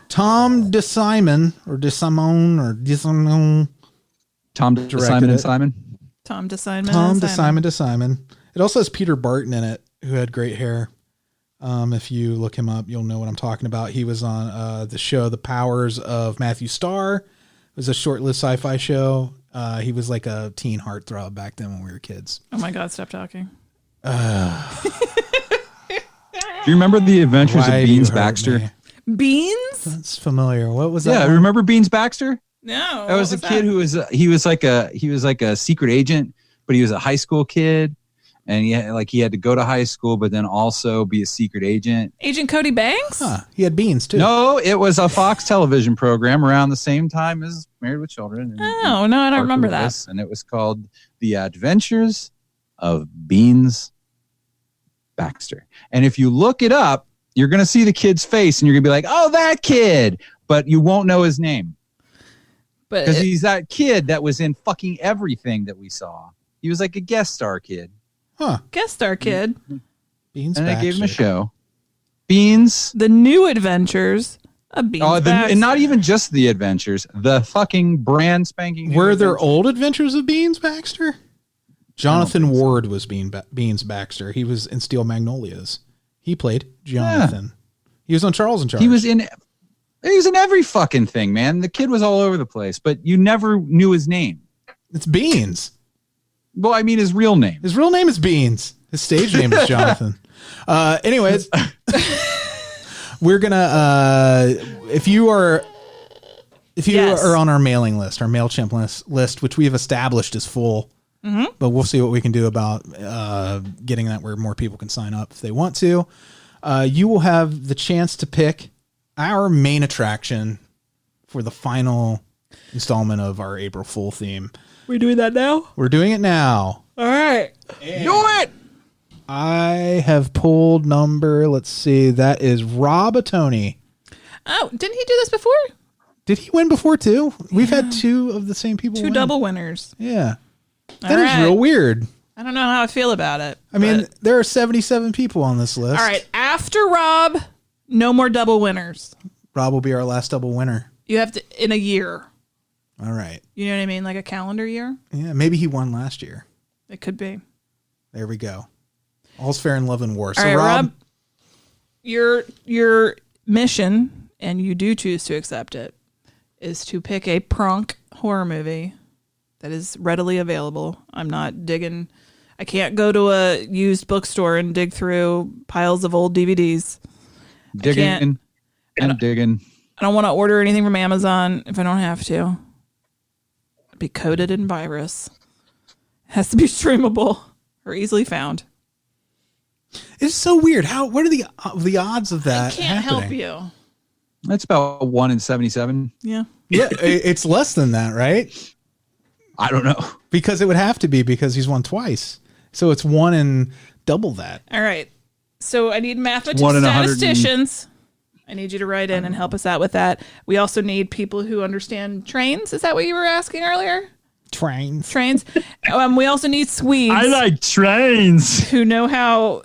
Tom DeSimone, or DeSimone.
Tom DeSimone and Simon?
Tom DeSimone.
Tom DeSimone. It also has Peter Barton in it, who had great hair. If you look him up, you'll know what I'm talking about. He was on the show The Powers of Matthew Starr. It was a short-lived sci-fi show. He was like a teen heartthrob back then when we were kids.
Oh my God, stop talking.
Do you remember the Adventures of Beans Baxter?
Beans?
That's familiar. What was that?
Yeah, remember Beans Baxter?
No.
That was a kid who was he was like a secret agent, but he was a high school kid. And he had to go to high school, but then also be a secret agent.
Agent Cody Banks?
Huh. He had beans too.
No, it was a Fox television program around the same time as Married with Children.
Oh, no, I don't remember that.
And it was called The Adventures of Beans Baxter. And if you look it up, you're going to see the kid's face and you're going to be like, oh, that kid. But you won't know his name. Because he's that kid that was in fucking everything that we saw. He was like a guest star kid.
Huh.
Guest star kid.
Beans
and
Baxter.
I gave him a show. Beans.
The New Adventures of Beans Baxter.
And not even just the adventures. The fucking brand spanking.
Were there old Adventures of Beans Baxter? Jonathan Ward was Beans Baxter. He was in Steel Magnolias. He played Jonathan. Yeah. He was on Charles in Charge.
He was in every fucking thing, man. The kid was all over the place, but you never knew his name.
It's Beans.
Well, I mean his real name.
His real name is Beans. His stage name is Jonathan. Anyways, we're gonna if you are on our mailing list, our MailChimp list, which we have established is full, but we'll see what we can do about getting that where more people can sign up if they want to. You will have the chance to pick our main attraction for the final installment of our April Fool theme.
We doing that now?
We're doing it now.
All right.
And
do it.
I have pulled number, let's see, that is Rob Atoni.
Oh, didn't he do this before?
Did he win before too? We've had two of the same people
Two
win.
double winners.
Yeah. That is real weird.
I don't know how I feel about it.
I mean, there are 77 people on this list.
All right. After Rob, no more double winners.
Rob will be our last double winner.
You have to, in a year.
All right.
You know what I mean? Like a calendar year?
Yeah, maybe he won last year.
It could be.
There we go. All's fair in love and war. So
all right,
Rob,
your mission, and you do choose to accept it, is to pick a prank horror movie that is readily available. I'm not digging. I can't go to a used bookstore and dig through piles of old DVDs.
Digging. I'm digging.
I don't want to order anything from Amazon if I don't have to. It'd be coded in virus. It has to be streamable or easily found.
it's so weird. What are the odds of that?
I can't
happening?
help you.
That's about 1 in 77.
Yeah.
Yeah, it's less than that, right?
I don't know.
Because it would have to be because he's won twice. So it's 1 in double that.
All right. So I need statisticians. I need you to write in and help us out with that. We also need people who understand trains. Is that what you were asking earlier?
Trains.
We also need Swedes.
I like trains.
Who know how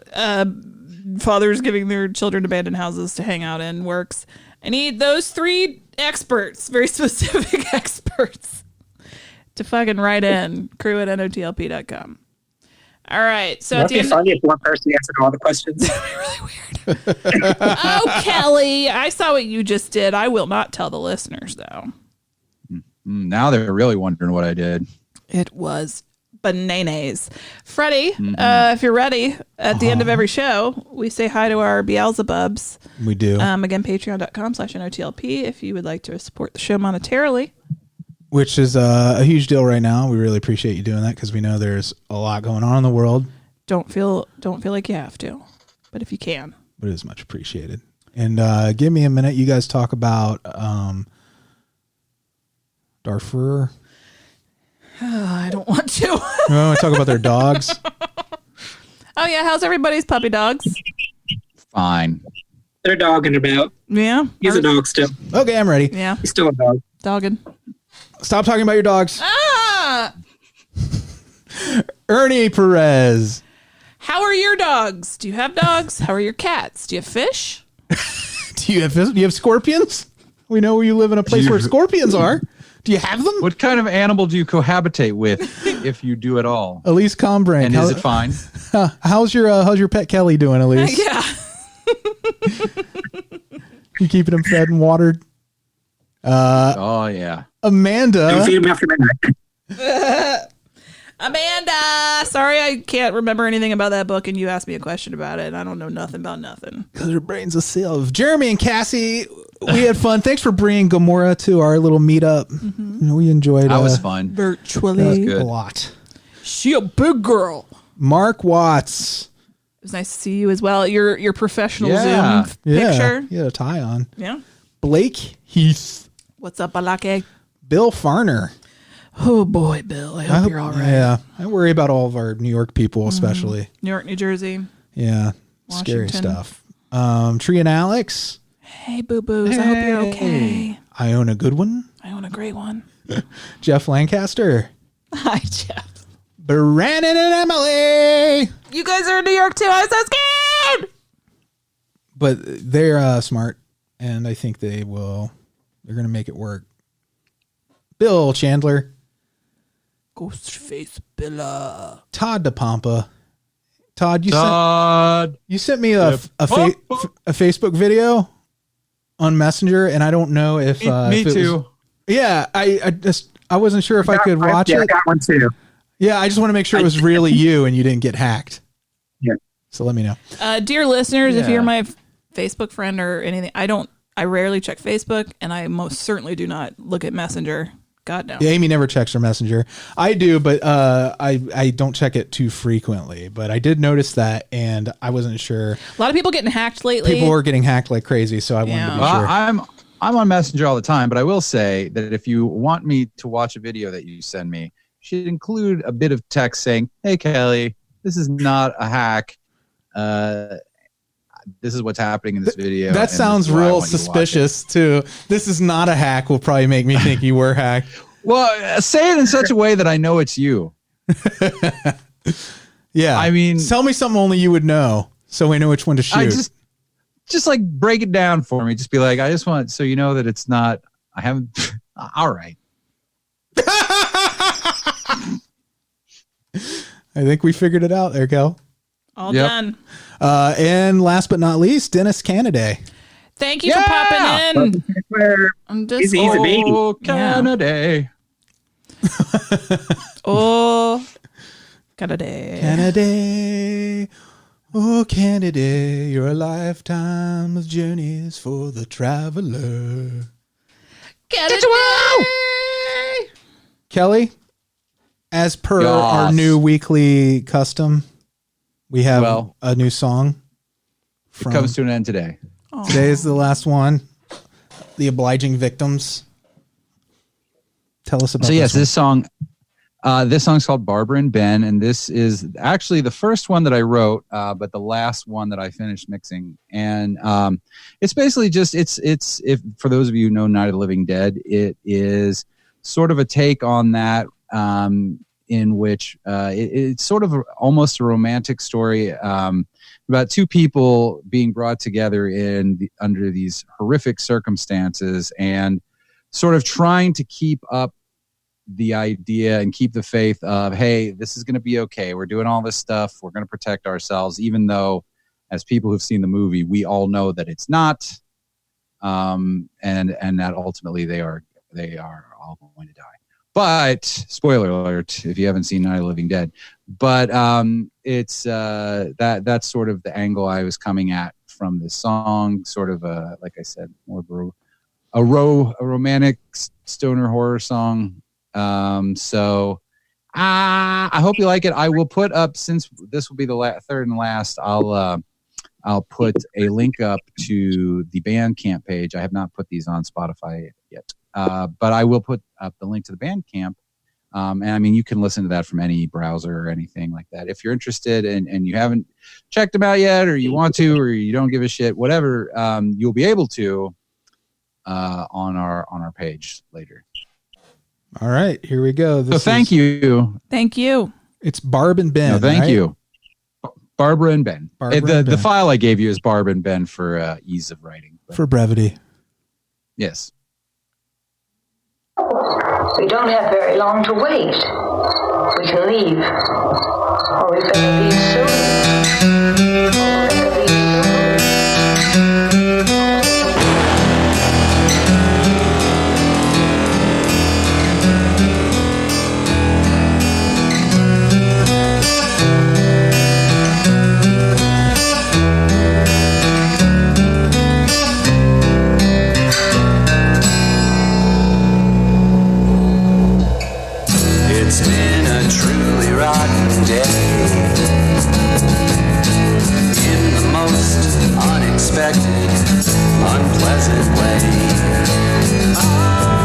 fathers giving their children abandoned houses to hang out in works. I need those 3 experts, very specific experts, to fucking write in. crew@notlp.com. All right. So
it'd be funny if one person answered all the questions.
That'd be really weird. Oh, Kelley, I saw what you just did. I will not tell the listeners, though.
Now they're really wondering what I did.
It was bananas. Freddie, if you're ready, at the end of every show, we say hi to our Beelzebubs.
We do.
Again, patreon.com/NOTLP if you would like to support the show monetarily.
which is a huge deal right now. We really appreciate you doing that because we know there's a lot going on in the world.
Don't feel like you have to, but if you can.
But it is much appreciated. And give me a minute. You guys talk about Darfur.
I don't want to.
You want to talk about their dogs?
Oh, yeah. How's everybody's puppy dogs?
Fine.
They're dogging about.
Yeah.
He's a dog still.
Okay, I'm ready.
Yeah.
He's still a dog.
Dogging.
Stop talking about your dogs.
Ah!
Ernie Perez.
How are your dogs? Do you have dogs? How are your cats? Do you have fish?
Do you have scorpions? We know you live in a place where scorpions are. Do you have them?
What kind of animal do you cohabitate with, if you do at all?
Alise Kombrinck.
And is it fine?
How's your pet Kelley doing, Alise?
Yeah.
You keeping him fed and watered?
Oh yeah.
Amanda.
Don't feed him after midnight.
Amanda, sorry I can't remember anything about that book, and you asked me a question about it, and I don't know nothing about nothing.
Because her brain's a sieve. Jeremy and Cassie, we had fun. Thanks for bringing Gamora to our little meetup. Mm-hmm. We enjoyed.
That was fun.
Virtually,
that was good.
A lot.
She a big girl.
Mark Watts.
It was nice to see you as well. Your professional Zoom picture.
You had a tie on.
Yeah.
Blake Heath.
What's up, Alake?
Bill Fahrner.
Oh boy, Bill. I hope you're all right.
Yeah, I worry about all of our New York people, especially
New York, New Jersey.
Yeah,
Washington.
scary stuff. Tree and Alex.
Hey, boo boos. I hope you're okay.
Iona Goodwin.
I own a great one.
Jeff Lancaster.
Hi, Jeff.
Branan and Emily.
You guys are in New York too. I'm so scared.
But they're smart, and I think they're going to make it work. Bill Chandler.
Ghostface Billa.
Todd to Pompa. Todd, you sent me a Facebook video on Messenger, and I don't know if
me
if
too.
I wasn't sure if I could watch it.
I got one too.
Yeah, I just want to make sure it was really you and you didn't get hacked.
Yeah.
So let me know.
Dear listeners, if you're my Facebook friend or anything, I rarely check Facebook, and I most certainly do not look at Messenger. God no.
Yeah, Amy never checks her Messenger. I do, but I don't check it too frequently. But I did notice that, and I wasn't sure.
A lot of people getting hacked lately.
People were getting hacked like crazy, so I wanted to be sure.
I'm on Messenger all the time, but I will say that if you want me to watch a video that you send me, you should include a bit of text saying, "Hey Kelley, this is not a hack. This is what's happening in this video."
That sounds real suspicious too. This is not a hack will probably make me think you were hacked.
Well, say it in such a way that I know it's you.
Yeah.
I mean,
tell me something only you would know so we know which one to shoot.
Just like break it down for me. Just be like, I just want so you know that it's not, I haven't. All right.
I think we figured it out there, Kel.
All done.
And last but not least, Dennis Cannaday.
Thank you for popping in. I'm just
He's a baby.
Oh, Cannaday.
Oh, Cannaday.
Cannaday. Oh, Cannaday. You're a lifetime of journeys for the traveler.
Cannaday.
Kelley, as per our new weekly custom, we have a new song.
It comes to an end today.
Today is the last one. The Obliging Victims. Tell us about
this song. This song's called Barbara and Ben, and this is actually the first one that I wrote, but the last one that I finished mixing. And it's basically just if for those of you who know Night of the Living Dead, it is sort of a take on that, in which it's sort of almost a romantic story about two people being brought together under these horrific circumstances and sort of trying to keep up the idea and keep the faith of, hey, this is going to be okay. We're doing all this stuff. We're going to protect ourselves, even though as people who've seen the movie, we all know that it's not. And that ultimately they are all going to die. But spoiler alert, if you haven't seen Night of the Living Dead, but it's that's sort of the angle I was coming at from this song, sort of like I said, more a romantic stoner horror song. So I hope you like it. I will put up, since this will be the third and last, I'll put a link up to the Bandcamp page. I have not put these on Spotify yet, but I will put up the link to the Bandcamp. And I mean, you can listen to that from any browser or anything like that. If you're interested and you haven't checked them out yet, or you want to, or you don't give a shit, whatever, you'll be able to on our page later.
All right, here we go.
Thank you.
Thank you.
It's Barb and Ben.
No, thank
right?
you. Barbara and Ben. The file I gave you is Barb and Ben for ease of writing.
For brevity.
Yes.
We don't have very long to wait. We can leave. Or we better leave soon.
It's been a truly rotten day, in the most unexpected, unpleasant way.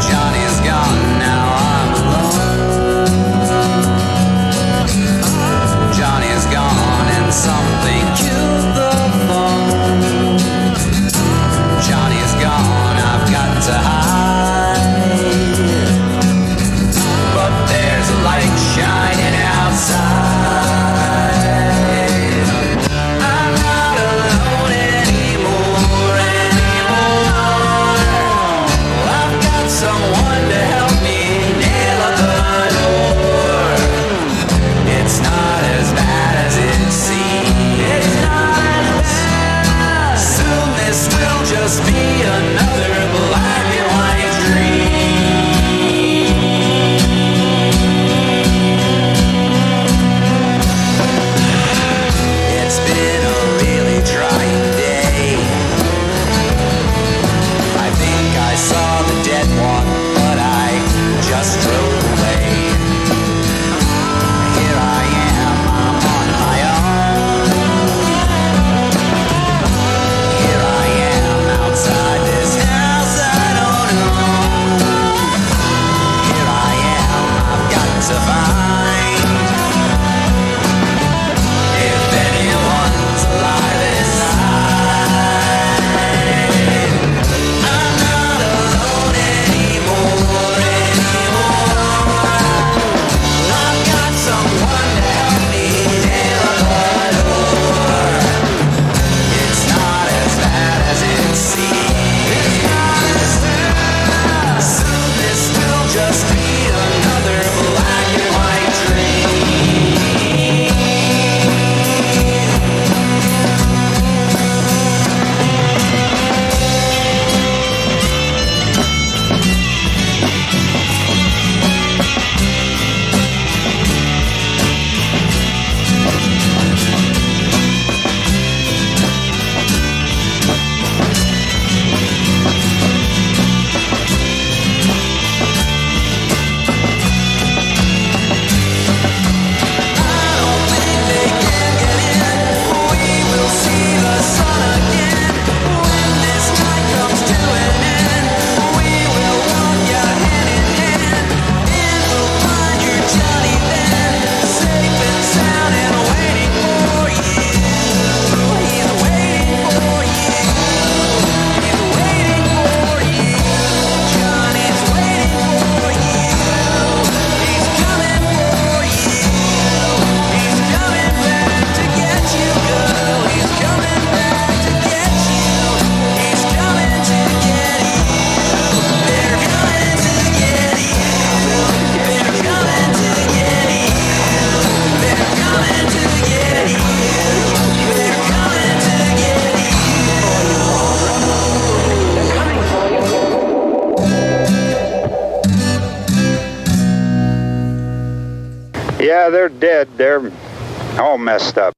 Johnny's gone, now I'm alone. Johnny's gone and something killed the phone. Johnny's gone, I've got to hide, but there's a light shining outside. I'm not alone anymore. I've got someone to help me nail the door. It's not as bad as it seems. Soon this will just be another black and white dream. It's been a really trying day. I think I saw the dead one, but I just drove away. Here I am, I'm on my own. Here I am outside this house I don't own. Here I am, I've got to find if anyone's alive inside. I'm not alone anymore. I've got someone to help me nail the door. It's not as bad as it seems. Soon this will just be another black and white dream.
Yeah, they're dead. They're all messed up.